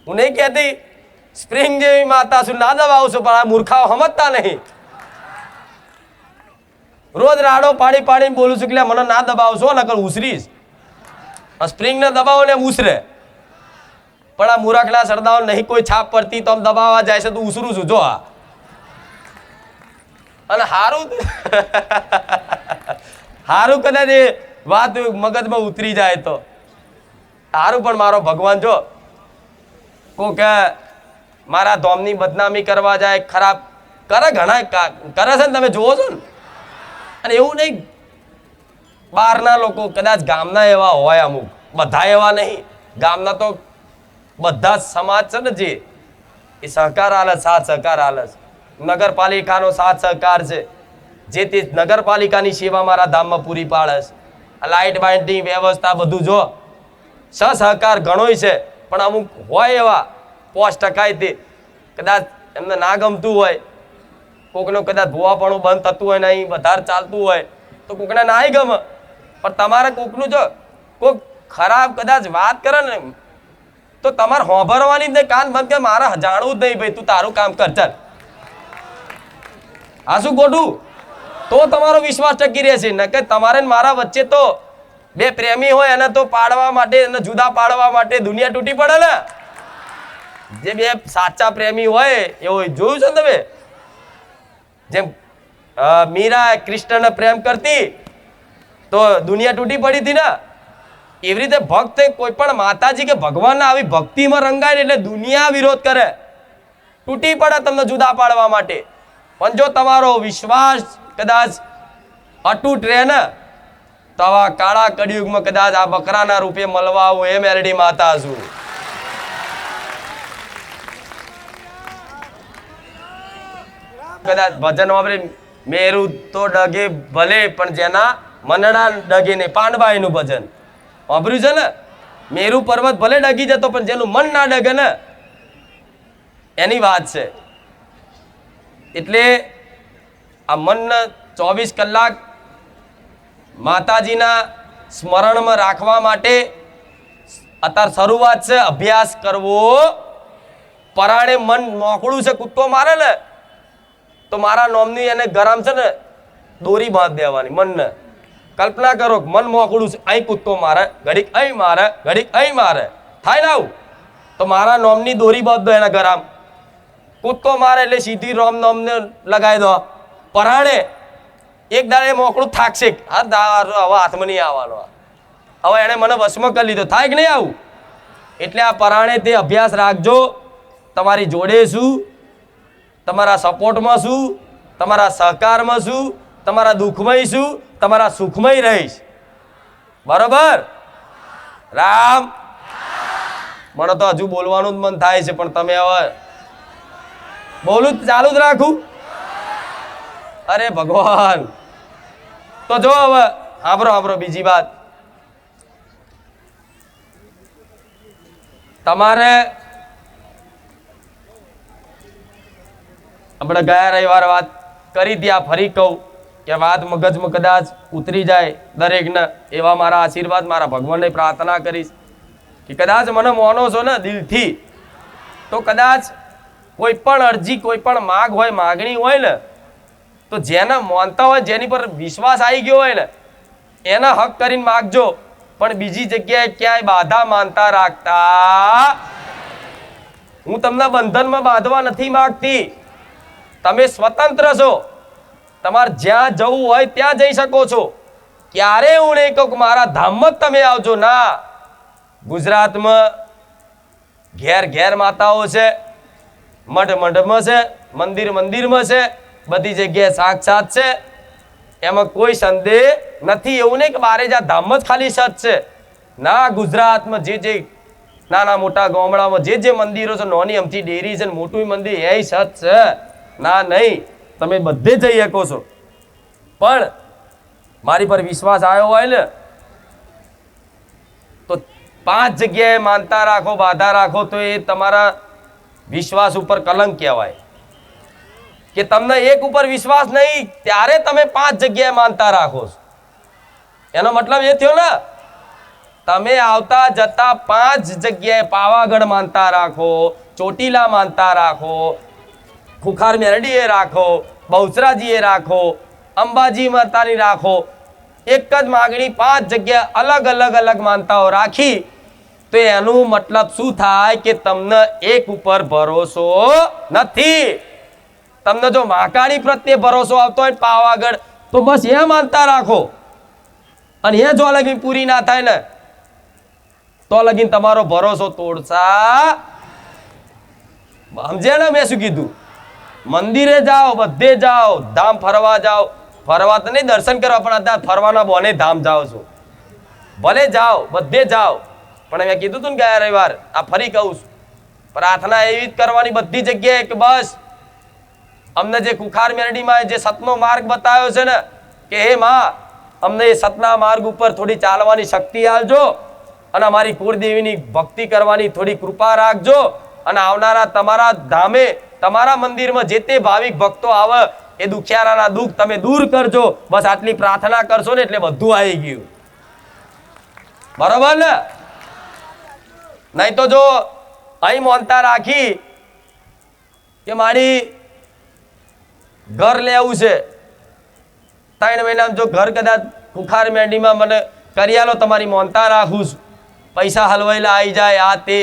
Speaker 1: હું નહીં કહેતી સ્પ્રિંગ જેવી માતા છું, ના દબાવું છું, પણ આ મૂર્ખાઓ સમજતા નહીં. રોજ રાડો પાડી પાડીને બોલું છું કે મને ના દબાવશો, નકર ઉસરીશ. સ્પ્રિંગ ને દબાવો ને ઉસરે, પણ આ મૂરખના સરદાઓ નહીં કોઈ છાપ પડતી તો દબાવવા જાય છે તો ઉસરું છું. જો આ અને હારું કદાચ એ વાત મગજમાં ઉતરી જાય તો હારું. પણ મારો ભગવાન જો કોક મારા ધોમની બદનામી કરવા જાય, ખરાબ કરે, ઘણા કરે છે ને, તમે જોવો છો ને. અને એવું નહીં, બહારના લોકો કદાચ ગામના એવા હોય, અમુક, બધા એવા નહીં. ગામના તો બધા સમાજ છે ને જે એ સહકાર આલે, સાથ સહકાર આલે. નગરપાલિકાનો સાથ સહકાર છે, જે તે નગરપાલિકાની સેવા મારા ધામમાં પૂરી પાડે છે. લાઇટ બાઇટની વ્યવસ્થા બધું જો સહકાર ઘણોય છે. પણ અમુક હોય એવા 5% તે કદાચ એમને ના ગમતું હોય, કોકનું કદાચ ભૂવાપણું બંધ થતું હોય, નહીં વધારે ચાલતું હોય તો કોકને નાય ગમે. પણ તમારે કોકનું જો કોક ખરાબ કદાચ વાત કરે ને તો તમારે હોંભરવાની જ નહીં, કાન બંધ કે મારે જાણવું જ નહીં, ભાઈ તું તારું કામ કર, ચાલ. આ શું ખોટું? તો તમારો વિશ્વાસ ટકી રહેશે. ન કે તમારે મારા વચ્ચે તો બે પ્રેમી હોય એને તો પાડવા માટે, એને જુદા પાડવા માટે દુનિયા તૂટી પડે ને. જે બે સાચા પ્રેમી હોય એવું જોયું છે તમે? જેમ મીરા કૃષ્ણને પ્રેમ કરતી તો દુનિયા તૂટી પડી હતી ને, એવી રીતે ભક્ત કોઈ પણ માતાજી કે ભગવાનના આવી ભક્તિમાં રંગાય એટલે દુનિયા વિરોધ કરે, તૂટી પડે તમને જુદા પાડવા માટે. પણ જો તમારો વિશ્વાસ કદાચ અતૂટ રહે ને તો આવા કાળા કળિયુગમાં કદાચ આ બકરાના રૂપે મળવા આવું એ મેરડી માતા છું. કદાચ ભજન વાપરે મેરું તો ડગે ભલે, પણ જેના મનડા ડગે નહીં. પાંડબાઈ નું ભજન વાપર્યું છે ને, મેરુ પર્વત ભલે ડગી જતો પણ જેનું મન ના ડગે ને એની વાત છે. એટલે આ મન 24 કલાક માતાજીના સ્મરણમાં રાખવા માટે અત્યારે શરૂઆત છે. અભ્યાસ કરવો. પરાણે મન મોકળું છે, કૂદકો મારે ને તો મારા નોમની એને ગરમ છે ને દોરી બાંધ દેવાની મનને. કલ્પના કરો મન મોકળું છે, અહીં કૂદકો મારે, ઘડીક અહીં મારે, ઘડીક અહીં મારે, થાય ને આવું તો મારા નોમની દોરી બાંધ દો એના ગરમ. કૂદકો મારે એટલે સીધી રોમ નોમને લગાવી દો. પરાણે એક દાડે મોકળું થાકશે, હવે હાથમાં નહીં આવવાનો, હવે એને મને વશમાં કરી લીધો, થાય કે નહીં આવું? એટલે આ પરાણે તે અભ્યાસ રાખજો. તમારી જોડે શું, તમારા સપોર્ટમાં શું, તમારા સહકારમાં છું, તમારા દુઃખમય છું, તમારા સુખમય રહીશ. બરોબર? રામ. મને તો હજુ બોલવાનું જ મન થાય છે, પણ તમે હવે બોલું ચાલુ જ રાખું? અરે ભગવાન. તો જો હવે સાંભળો બીજી વાત. તમારે આપણે ગયા રવિવારે વાત કરી હતી, આ ફરી કહું કે વાત મગજમાં કદાચ ઉતરી જાય દરેકને, એવા મારા આશીર્વાદ મારા ભગવાનને પ્રાર્થના કરીશ કે કદાચ મને માનો છો ને દિલથી, તો કદાચ કોઈ પણ અરજી, કોઈ પણ માગ હોય, માગણી હોય ને, તો જેને માનતા હોય, જેની પર વિશ્વાસ આવી ગયો હોય ને, એના હક કરીને માગજો, પણ બીજી જગ્યાએ ક્યાંય બાધા માનતા રાખતા. હું તમને બંધનમાં બાંધવા નથી માંગતી. તમે સ્વતંત્ર છો, તમારે જ્યાં જવું હોય ત્યાં જઈ શકો છો. ક્યારે હું નહીં કહું કે મારા ધામમાં જ તમે આવજો. ના, ગુજરાતમાં ઘેર ઘેર માતાઓ છે, મઠ મઠમાં છે, મંદિર મંદિરમાં છે, બધી જગ્યાએ સાક્ષાત છે, એમાં કોઈ સંદેહ નથી. એવું નહીં કે બારે જા ધામમાં જ ખાલી સત છે. ના, ગુજરાતમાં જે નાના મોટા ગામડામાં જે મંદિરો છે, નાની અમથી ડેરી છે, મોટું મંદિર, એ સત છે. ના નહીં, તમે બધે જઈ શકો છો, પણ મારી પર વિશ્વાસ આવ્યો હોય ને, તો 5 જગ્યાએ માનતા રાખો, બાધા રાખો, તો એ તમારા વિશ્વાસ ઉપર કલંક કહેવાય. કે તમને એક ઉપર વિશ્વાસ નહીં, ત્યારે તમે 5 જગ્યાએ માનતા રાખો છો. એનો મતલબ એ થયો ને, તમે આવતા જતા 5 જગ્યાએ પાવાગઢ માનતા રાખો, ચોટીલા માનતા રાખો, ખુખાર મેરડીએ રાખો, બહુચરાજીએ રાખો, અંબાજી માતાની રાખો, એક જ માગણી 5 જગ્યાએ અલગ અલગ માનતાઓ રાખી, તો એનું મતલબ શું થાય કે તમને એક ઉપર ભરોસો નથી. તમને જો મહાકાળી પ્રત્યે ભરોસો આવતો હોય પાવાગઢ, તો બસ એ માનતા રાખો, અને એ જો લગીન પૂરી ના થાય ને, તો લગીન તમારો ભરોસો તોડશા. સમજે ને મેં શું કીધું? મંદિરે જાઓ, બધે જાઓ, ધામ ફરવા જાઓ, ફરવા તો નહીં દર્શન કરવા, પણ અત્યારે ફરવાના બોને ધામ જાઓ છો, ભલે જાઓ, બધે જાઓ, પણ મેં કીધું તું ને ગયા રવિવાર, આ ફરી કહું છું, પ્રાર્થના એવી જ કરવાની બધી જગ્યાએ કે બસ અમને જે કુખાર મેરડીમાં જે સતનો માર્ગ બતાવ્યો છે ને, કે હે માં, અમને એ સતના માર્ગ ઉપર થોડી ચાલવાની શક્તિ આપજો, અને અમારી કુળદેવીની ભક્તિ કરવાની થોડી કૃપા રાખજો, અને આવનારા તમારા ધામે, તમારા મંદિરમાં જે તે ભાવિક ભક્તો આવે, એ દુખિયારાના દુઃખ તમે દૂર કરજો. બસ આટલી પ્રાર્થના કરશો ને એટલે બધું આવી ગયું. બરોબર ને? નહીં તો જો અહીં માનતા રાખી કે મારી ઘર લેવું છે, 3 મહિનામાં જો ઘર કદાચ ખુખાર મેરડીમાં મને કરી આલો, તમારી માનતા રાખું છું, પૈસા હલવાયેલા આવી જાય, આ તે,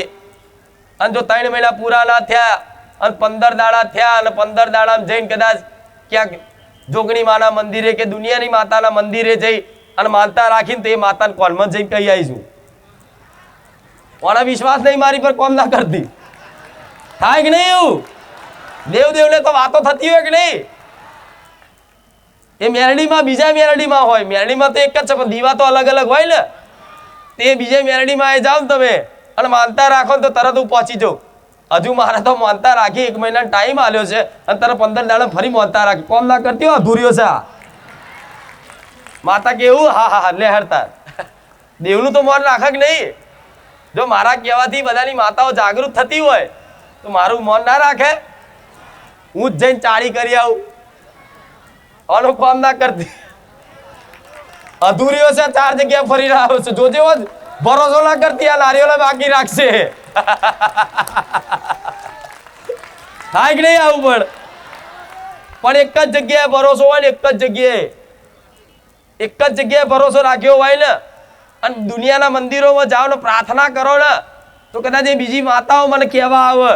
Speaker 1: અને જો 3 મહિના પૂરા ના થયા અને 15 દાડા થયા, અને 15 દાડામાં જઈને કદાચ ક્યાંક જોગણી માના મંદિરે કે દુનિયાની માતાના મંદિરે જઈ અને માનતા રાખીને, તો એ માતાને કોનમાં જઈને કહી આવીશું. કોના વિશ્વાસ નહીં મારી પર, કોમ ના કરતી થાય કે નહીં? એવું દેવદેવને તો વાતો થતી હોય કે નહીં? એ મેરડીમાં બીજા મેરડીમાં હોય, મેરડીમાં તો એક જ છે, પણ દીવા તો અલગ અલગ હોય ને. તે બીજા મેરડીમાં આવી જાઓ ને તમે અને માનતા રાખો ને, તો તરત હું પહોંચી જાઉં. હજુ મારે તો માનતા રાખી 1 મહિના ટાઈમ આલ્યો છે, અને તરત 15 દાડા ફરી માનતા રાખી. કોમ ના કરતી હોય, અધૂરીઓ છે માતા. કેવું? હા હા હા, લે હરતા દેવનું તો મન રાખે કે નહીં? જો મારા કહેવાથી બધાની માતાઓ જાગૃત થતી હોય, તો મારું મન ના રાખે? હું જ જઈને ચાળી કરી આવું, આનું કામ ના કરતી. અધૂરીઓ છે, 4 જગ્યા ફરી રહ્યો છે, જોજે ભરોસો ના કરતી, આ નારિયેળ બાકી રાખશે. થાય કે નહીં આવું? પણ એક જ જગ્યાએ ભરોસો હોય ને, એક જ જગ્યાએ ભરોસો રાખ્યો હોય ને, અને દુનિયાના મંદિરોમાં જાઓ ને પ્રાર્થના કરો ને, તો કદાચ એ બીજી માતાઓ મને કહેવા આવે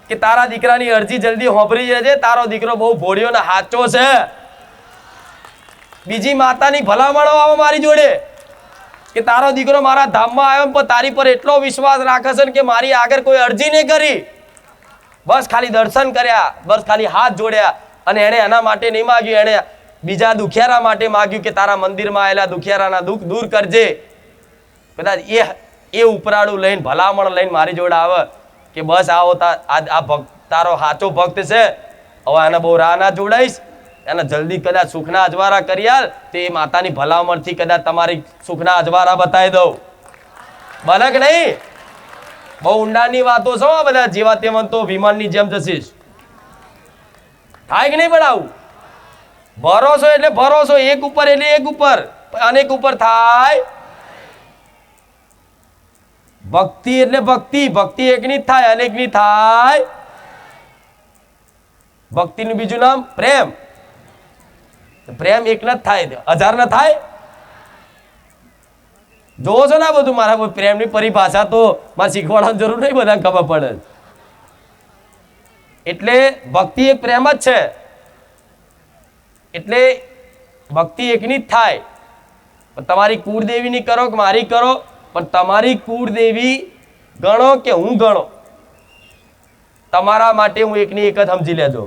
Speaker 1: કે તારા દીકરાની અરજી જલ્દી હોંભરી જજે, તારો દીકરો બહુ ભોળિયો ને સાચો છે. બીજી માતાની ભલામણો આવે મારી જોડે કે તારો દીકરો મારા ધામમાં આવ્યો, પણ તારી પર એટલો વિશ્વાસ રાખે છે કે મારી આગળ કોઈ અરજી નહીં કરી, બસ ખાલી દર્શન કર્યા, બસ ખાલી હાથ જોડ્યા, અને એણે એના માટે નહીં માગ્યું, એણે બીજા દુખિયારા માટે માગ્યું કે તારા મંદિરમાં આવેલા દુખિયારાના દુઃખ દૂર કરજે. કદાચ એ ઉપરાળું લઈને ભલામણ લઈને મારી જોડે આવે કે બસ આવો આ ભક્ત તારો સાચો ભક્ત છે, હવે આને બહુ રાહ ના જોડાઈશ, એને જલ્દી કદાચ સુખના અજવારા કરી આલ, તો એ માતાની ભલામણથી કદાચ તમારી સુખના અજવારા બતાવી દઉં. બને કે નહીં? બહુ ઊંડાની વાતો છો આ બધા. જેવા તેવા તો વિમાનની જેમ જશીશ. થાય કે નહીં બનાવું? ભરોસો એટલે ભરોસો, એક ઉપર એટલે એક ઉપર, અનેક ઉપર થાય. ભક્તિ એટલે ભક્તિ, ભક્તિ એકની જ થાય, અનેકની થાય. ભક્તિનું બીજું નામ પ્રેમ. પ્રેમ એક ના થાય, 1000 ના થાય. જોવો છો ને બધું, મારા પ્રેમની પરિભાષા તો મારે શીખવાડવાની જરૂર નહીં, બધાને ખબર પડે. એટલે ભક્તિ એક પ્રેમ જ છે. એટલે ભક્તિ એકની જ થાય. તમારી કુળદેવીની કરો કે મારી કરો, પણ તમારી કુળદેવી ગણો કે હું ગણો, તમારા માટે હું એકની એક જ સમજી લેજો.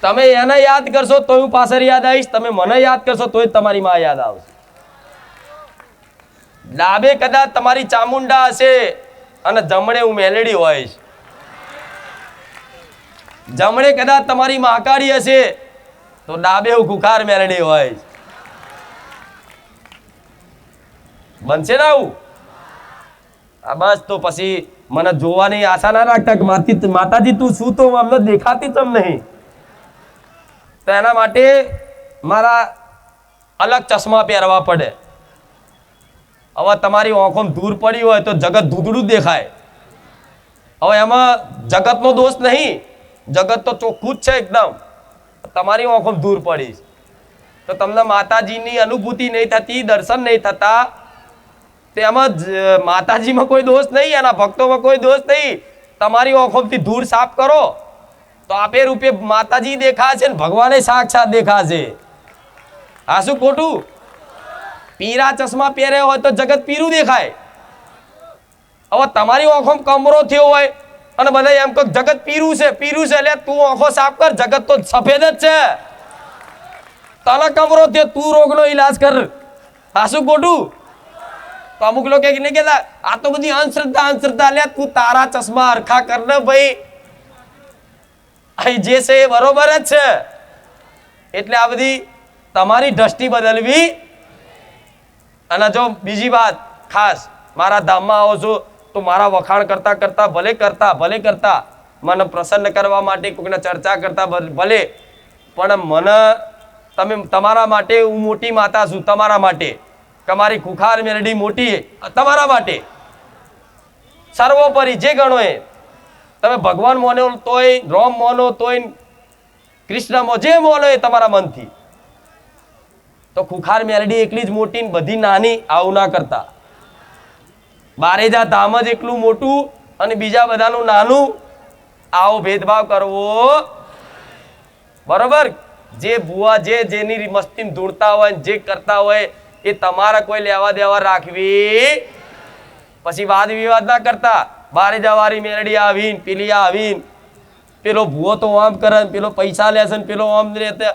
Speaker 1: તમે એને યાદ કરશો તો હું પાછળ યાદ આવીશ, તમે મને યાદ કરશો તો તમારી માં યાદ આવશે. ડાબે કદાચ તમારી ચામુંડા હશે અને જમણે હું મેલડી હોઈશ. જમણે કદાચ તમારી મહાકાળી હશે તો ડાબે હું ખુખાર મેલડી હોઈશ. બનશે ને આવું? બસ તો પછી મને જોવાની આશા ના રાખતા કે માતાજી તું શું, તો અમને દેખાતી તમ નહીં. તો એના માટે મારા અલગ ચશ્મા પહેરવા પડે. હવે તમારી આંખોમાં ધૂળ પડી હોય તો જગત ધૂંધળું દેખાય. હવે એમાં જગતનો દોષ નહીં, જગત તો ચોખ્ખું જ છે એકદમ. તમારી આંખોમાં ધૂળ પડી તો તમને માતાજીની અનુભૂતિ નહીં થતી, દર્શન નહીં થતા. તેમાં માતાજીમાં કોઈ દોષ નહીં, એના ભક્તોમાં કોઈ દોષ નહીં. તમારી આંખોથી ધૂળ સાફ કરો તો આપે રૂપે માતાજી દેખાશે ને ભગવાને સાક્ષાત દેખાશે. આ શું ખોટું? પીરા ચશ્મા પહેર્યા હોય તો જગત પીરું દેખાય. હવે તમારી આંખોમાં કમરો થયો હોય અને બધા એમ કહે જગત પીરું છે, પીરું છે, એટલે તું આંખો સાફ કર, જગત તો સફેદ જ છે. તને કમરો થયો, તું રોગનો ઈલાજ કર. આ શું ખોટું? તો અમુક લોકો નહીં કહેતા આ તો બધી અંધશ્રદ્ધા, અંધશ્રદ્ધા. લે તું તારા ચશ્મા હરખા કર ને ભાઈ, અહીં જે છે એ બરોબર જ છે. એટલે આ બધી તમારી દ્રષ્ટિ બદલવી. અને જો બીજી વાત ખાસ, મારા ધામમાં આવો છો તો મારા વખાણ કરતા કરતા ભલે કરતા મને પ્રસન્ન કરવા માટે કોઈના ચર્ચા કરતા ભલે, પણ મને તમે તમારા માટે હું મોટી માતા છું. તમારા માટે તમારી ખુખાર મેરડી મોટી તમારા માટે સર્વોપરી જે ગણો એ. તમે ભગવાન માનો તોય, રામ માનો તોય, કૃષ્ણ મો જે માનો એ તમારા મનથી. તો ખુખાર મેરડી એકલી જ મોટી, બધી નાની. આવું ના કરતા. બારેજા ધામ જ એકલું મોટું અને બીજા બધાનું નાનું. આવો ભેદભાવ કરવો બરોબર? જે ભુવા જેની મસ્તી ધૂળતા હોય, જે કરતા હોય એ તમારા કોઈ લેવા દેવા રાખવી. પછી વાદ વિવાદ ના કરતા. બારેજા વાળી મેરડી આવીને પેલી આવીને પેલો ભૂવો તો આમ કરે, પેલો પૈસા લેશે ને પેલો આમ રહેતે.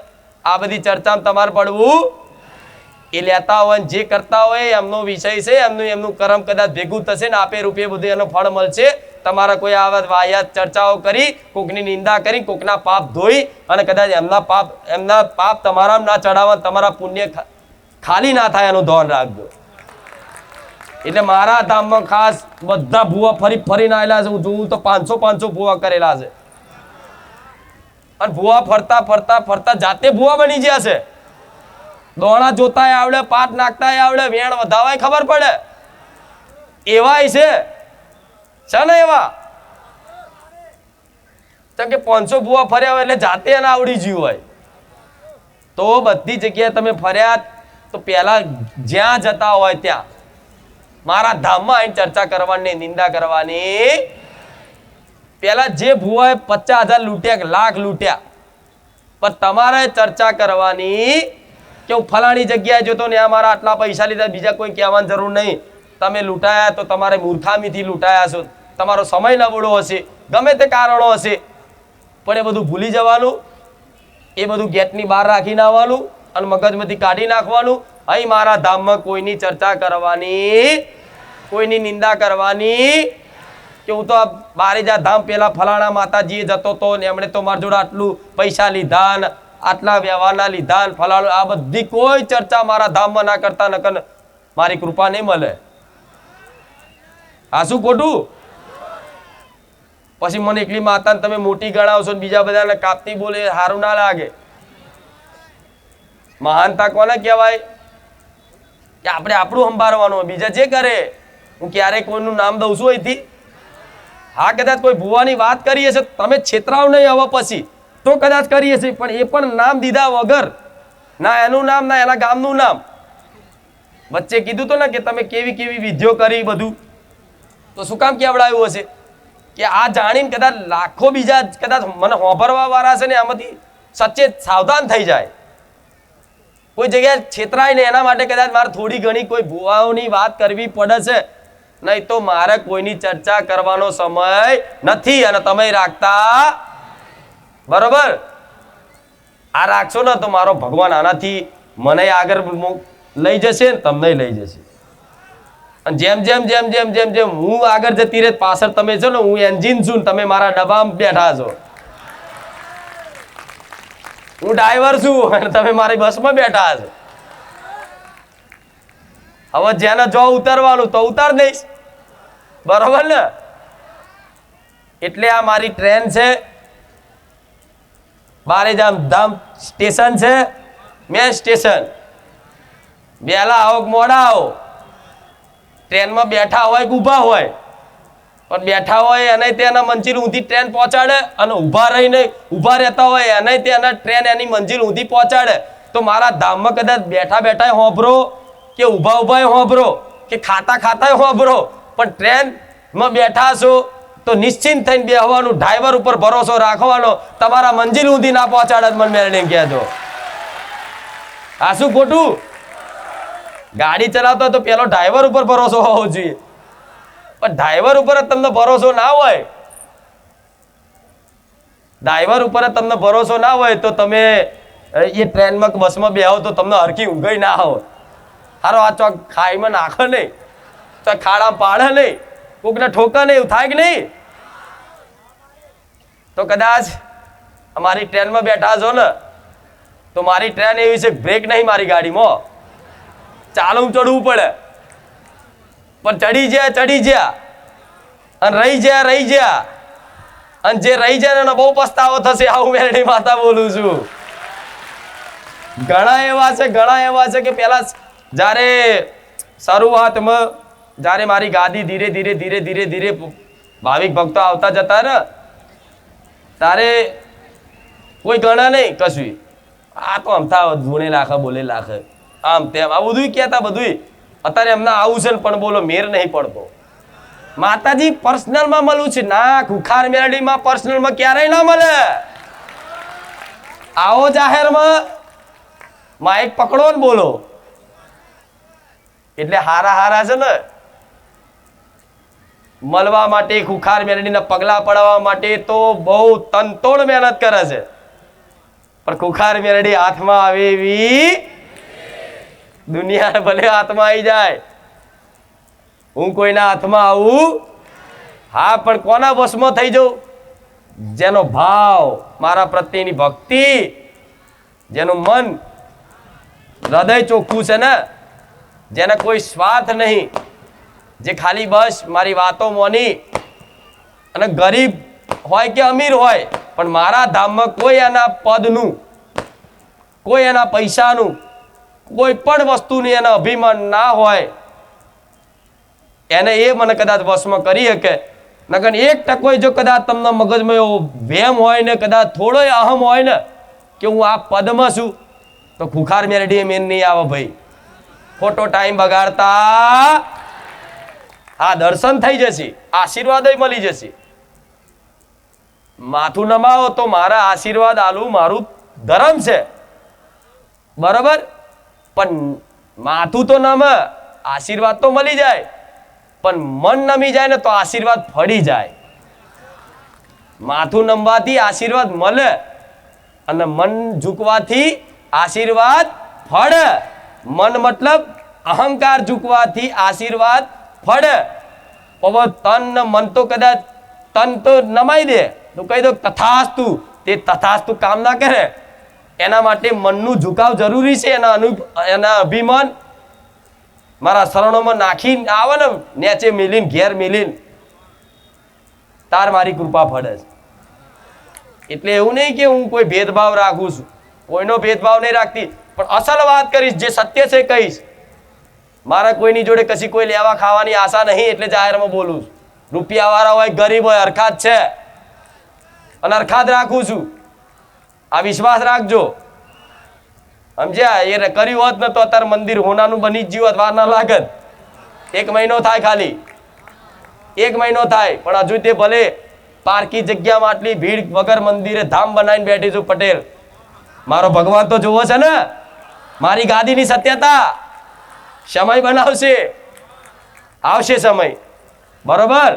Speaker 1: આ બધી ચર્ચામાં તમારે પડવું. એ લેતા હોય જે કરતા હોય એમનો વિષય છે, એમનું કર્મ કદાચ ભેગું થશે ને આપે રૂપે બધું એનો ફળ મળશે. તમારા કોઈ આવા વાહિયાત ચર્ચાઓ કરી, કોકની નિંદા કરી, કોકના પાપ ધોઈ અને કદાચ એમના પાપ તમારા ના ચડાવવા, તમારા પુણ્ય ખાલી ના થાય એનું ધ્યાન રાખજો. એટલે મારા ધામમાં ખાસ બધા ભૂવા ફરીને આવેલા છે. હું જોઉં તો 500 ભૂવા કરેલા છે. અને ભૂવા ફરતા જાતે ભૂવા બની ગયા છે. દોણા જોતા આવડે, પાટ નાખતા આવડે, વેણ વધાવાય ખબર પડે એવાય છે ને એવા. કેમ કે 500 ભૂવા ફર્યા હોય એટલે જાતે એને આવડી ગયું હોય. તો બધી જગ્યાએ તમે ફર્યા તો પેલા જ્યાં જતા હોય ત્યાં મારા ધામમાં આવીને ચર્ચા કરવાની, નિંદા કરવાની. પેલા જે ભૂવાએ 50,000 લૂંટ્યા, લાખ લૂંટ્યા, પણ તમારે ચર્ચા કરવાની કે હું ફલાણી જગ્યાએ જોતો ને મારા આટલા પૈસા લીધા. બીજા કોઈ કહેવાની જરૂર નહીં. તમે લૂંટાયા તો તમારે મૂર્ખામીથી લૂંટાયા છો. તમારો સમય નબળો હશે, ગમે તે કારણો હશે, પણ એ બધું ભૂલી જવાનું, એ બધું ગેટની બહાર રાખીને આવવાનું અને મગજમાંથી કાઢી નાખવાનું. અહીં મારા ધામમાં કોઈની ચર્ચા કરવાની, કોઈની નિંદા કરવાની કે હું તો આ બારેજા ધામ પેલા ફલાણા માતાજીએ જતો હતો ને એમણે તો મારા જોડે આટલું પૈસા લીધા ને આટલા વ્યવહારના લીધા ને ફલાણું, આ બધી કોઈ ચર્ચા મારા ધામમાં ના કરતા, નકર મારી કૃપા નહીં મળે. આ શું ખોટું? પછી મને એકલી માતાને તમે મોટી ગણાવશો ને બીજા બધાને કાપતી બોલે, સારું ના લાગે. મહાનતા કોને કહેવાય? કે આપણે આપણું સંભાળવાનું, બીજા જે કરે. હું ક્યારેય કોઈનું નામ દઉં છું અહીંથી? હા, કદાચ કોઈ ભુવાની વાત કરીએ છે, તમે છેતરાવ નહીં હવે પછી તો કદાચ કરીએ છીએ, પણ એ પણ નામ દીધા વગર, ના એનું નામ ના એના ગામનું નામ. વચ્ચે કીધું તો ને કે તમે કેવી કેવી વિધિઓ કરી બધું, તો શું કામ કેવડાવ્યું હશે? કે આ જાણીને કદાચ લાખો બીજા કદાચ મને હોભરવા વાળા છે ને આમાંથી સચેત સાવધાન થઈ જાય, કોઈ જગ્યાએ છેતરાય ને એના માટે કદાચ મારે થોડી ઘણી કોઈ ભુવાઓની વાત કરવી પડે છે, નહીં તો મારે કોઈની ચર્ચા કરવાનો સમય નથી અને તમે રાખતા. બરોબર? આ રાખશો ને તો મારો ભગવાન આનાથી મને આગળ લઈ જશે ને તમને લઈ જશે. અને જેમ જેમ જેમ જેમ જેમ જેમ હું આગળ જતી રહે પાછળ તમે છો ને, હું એન્જિન છું, તમે મારા ડબ્બામાં બેઠા છો. હું ડ્રાઈવર છું અને તમે મારી બસમાં બેઠા છો. હવે જેને જો ઉતારવાનું તો ઉતાર દઈશ. બરોબર ને? એટલે આ મારી ટ્રેન છે, બારેજામ ધામ સ્ટેશન છે, મેન સ્ટેશન. વહેલા આવો કે મોડા આવો, ટ્રેનમાં બેઠા હોય કે ઊભા હોય, પણ બેઠા હોય એને તેના મંજિલ ઊંધી ટ્રેન પહોંચાડે અને ઊભા રહીને ઊભા રહેતા હોય એને તેના ટ્રેન એની મંજિલ ઊંધી પહોંચાડે. તો મારા ધામમાં કદાચ બેઠા બેઠા હોંભરો કે ઊભા ઊભા હોંભરો કે ખાતા ખાતા હોંભરો, પણ ટ્રેનમાં બેઠા છો તો નિશ્ચિંત થઈને બેહવાનું, ડ્રાઈવર ઉપર ભરોસો રાખવાનો, તમારા મંજિલ ઊંધી ના પહોંચાડે. મને મેળવીને કહેજો, આ શું ખોટું? ગાડી ચલાવતો તો પેલો ડ્રાઈવર ઉપર ભરોસો હોવો જોઈએ, પણ ડ્રાઈવર ઉપર જ તમને ભરોસો ના હોય, ડ્રાઈવર ઉપર જ તમને ભરોસો ના હોય તો તમે એ ટ્રેનમાં બસમાં બેહો તો તમને હરખી ઊંઘઈ ના આવે. હારો આ ચોક ખાઈમાં નાખે નહીં, તો ખાડામાં પાડે નહીં, કોકને ઠોકે નહીં, એવું થાય કે નહીં? તો કદાચ અમારી ટ્રેનમાં બેઠા છો ને, તો મારી ટ્રેન એવી છે, બ્રેક નહીં મારી ગાડીમાં, ચાલુ ચડવું પડે, પણ ચડી ગયા અને રહી ગયા અને જે રહી જાય ને બહુ પસ્તાવો થશે. આવું મેરડી માતા બોલું છું. ઘણા એવા છે કે પેલા જ્યારે શરૂઆતમાં જ્યારે મારી ગાદી ધીરે ધીરે ભાવિક ભક્તો આવતા જતા ને, તારે કોઈ ગણા નહીં કશું, આ તો અમથા ધૂણે લાખે બોલે લાખે આમ તેમ આ બધું કહેતા. બધું અત્યારે એમને આવું છે ને, પણ બોલો મેર નહીં પડતો. માતાજી પર્સનલમાં મળવું છે ના, ખુખાર મેરડીમાં પર્સનલમાં ક્યારેય ના મળે. આવો જાહેરમાં માઇક પકડો ને બોલો. એટલે હારા છે ને મળવા માટે, ખુખાર મેરડીના પગલા પડવા માટે તો બહુ તનતોડ મહેનત કરે છે, પણ ખુખાર મેરડી હાથમાં આવે એવી દુનિયા ભલે હાથમાં આવી જાય, હું કોઈના હાથમાં આવું. હા, પણ કોના વશમાં થઈ જાઉં? જેનો ભાવ મારા પ્રત્યેની ભક્તિ, જેનું મન હૃદય ચોખ્ખું છે ને, જેને કોઈ સ્વાર્થ નહીં, જે ખાલી બસ મારી વાતો મોની, અને ગરીબ હોય કે અમીર હોય, પણ મારા ધામમાં કોઈ એના પદનું, કોઈ એના પૈસાનું, કોઈ પણ વસ્તુની એને અભિમાન ના હોય, એને એ મને કદાચ વશમાં કરી શકે. નકર એક ટકો જો કદાચ તમને મગજમાં એવો વહેમ હોય ને, કદાચ થોડો અહમ હોય ને કે હું આ પદમાં છું, તો ખુખાર મેરડી મેન નહીં આવે ભાઈ. ખોટો ટાઈમ બગાડતા. હા, દર્શન થઈ જશે, આશીર્વાદ મળી જશે. માથું નમાવો તો મારા આશીર્વાદ આલું મારું ધર્મ છે, બરોબર? પણ માથું તો નમે, આશીર્વાદ તો મળી જાય, પણ મન નમી જાય ને તો આશીર્વાદ ફળી જાય. માથું નમવાથી આશીર્વાદ મળે અને મન ઝૂકવાથી આશીર્વાદ ફળે. મન મતલબ અહંકાર ઝૂકવાથી આશીર્વાદ ફળે. હવે તન ને મન તો કદાચ તન તો નમાઈ દે તો કહી દો તથાસ્તુ, તે તથાસ્તુ કામ ના કરે. એના માટે મનનું ઝુકાવ જરૂરી છે. એના અભિમાન મારા શરણોમાં નાખી આવે ને, નેચે મિલીને ઘેર મિલીને તાર મારી કૃપા ફળે છે. એટલે એવું નહીં કે હું કોઈ ભેદભાવ રાખું છું, કોઈનો ભેદભાવ નહીં રાખતી, પણ અસલ વાત કરીશ, જે સત્ય છે કહીશ. મારા કોઈની જોડે કશી કોઈ લેવા ખાવાની આશા નહીં, એટલે જાહેરમાં બોલું છું. રૂપિયા વાળા હોય ગરીબ હોય હરખાત છે અને હરખાત રાખું છું. આ વિશ્વાસ રાખજો, સમજ્યા? એ કર્યું હોત ને તો અત્યારે મંદિર હોનાનું બની જ જીવત, વાર ના લાગત. 1 મહિનો થાય, ખાલી 1 મહિનો થાય, પણ હજુ તે ભલે પારકી જગ્યામાં આટલી ભીડ વગર મંદિરે ધામ બનાવીને બેઠી છું. પટેલ મારો ભગવાન તો જોવો છે ને, મારી ગાદીની સત્યતા. સમય બનાવશે, આવશે સમય, બરોબર.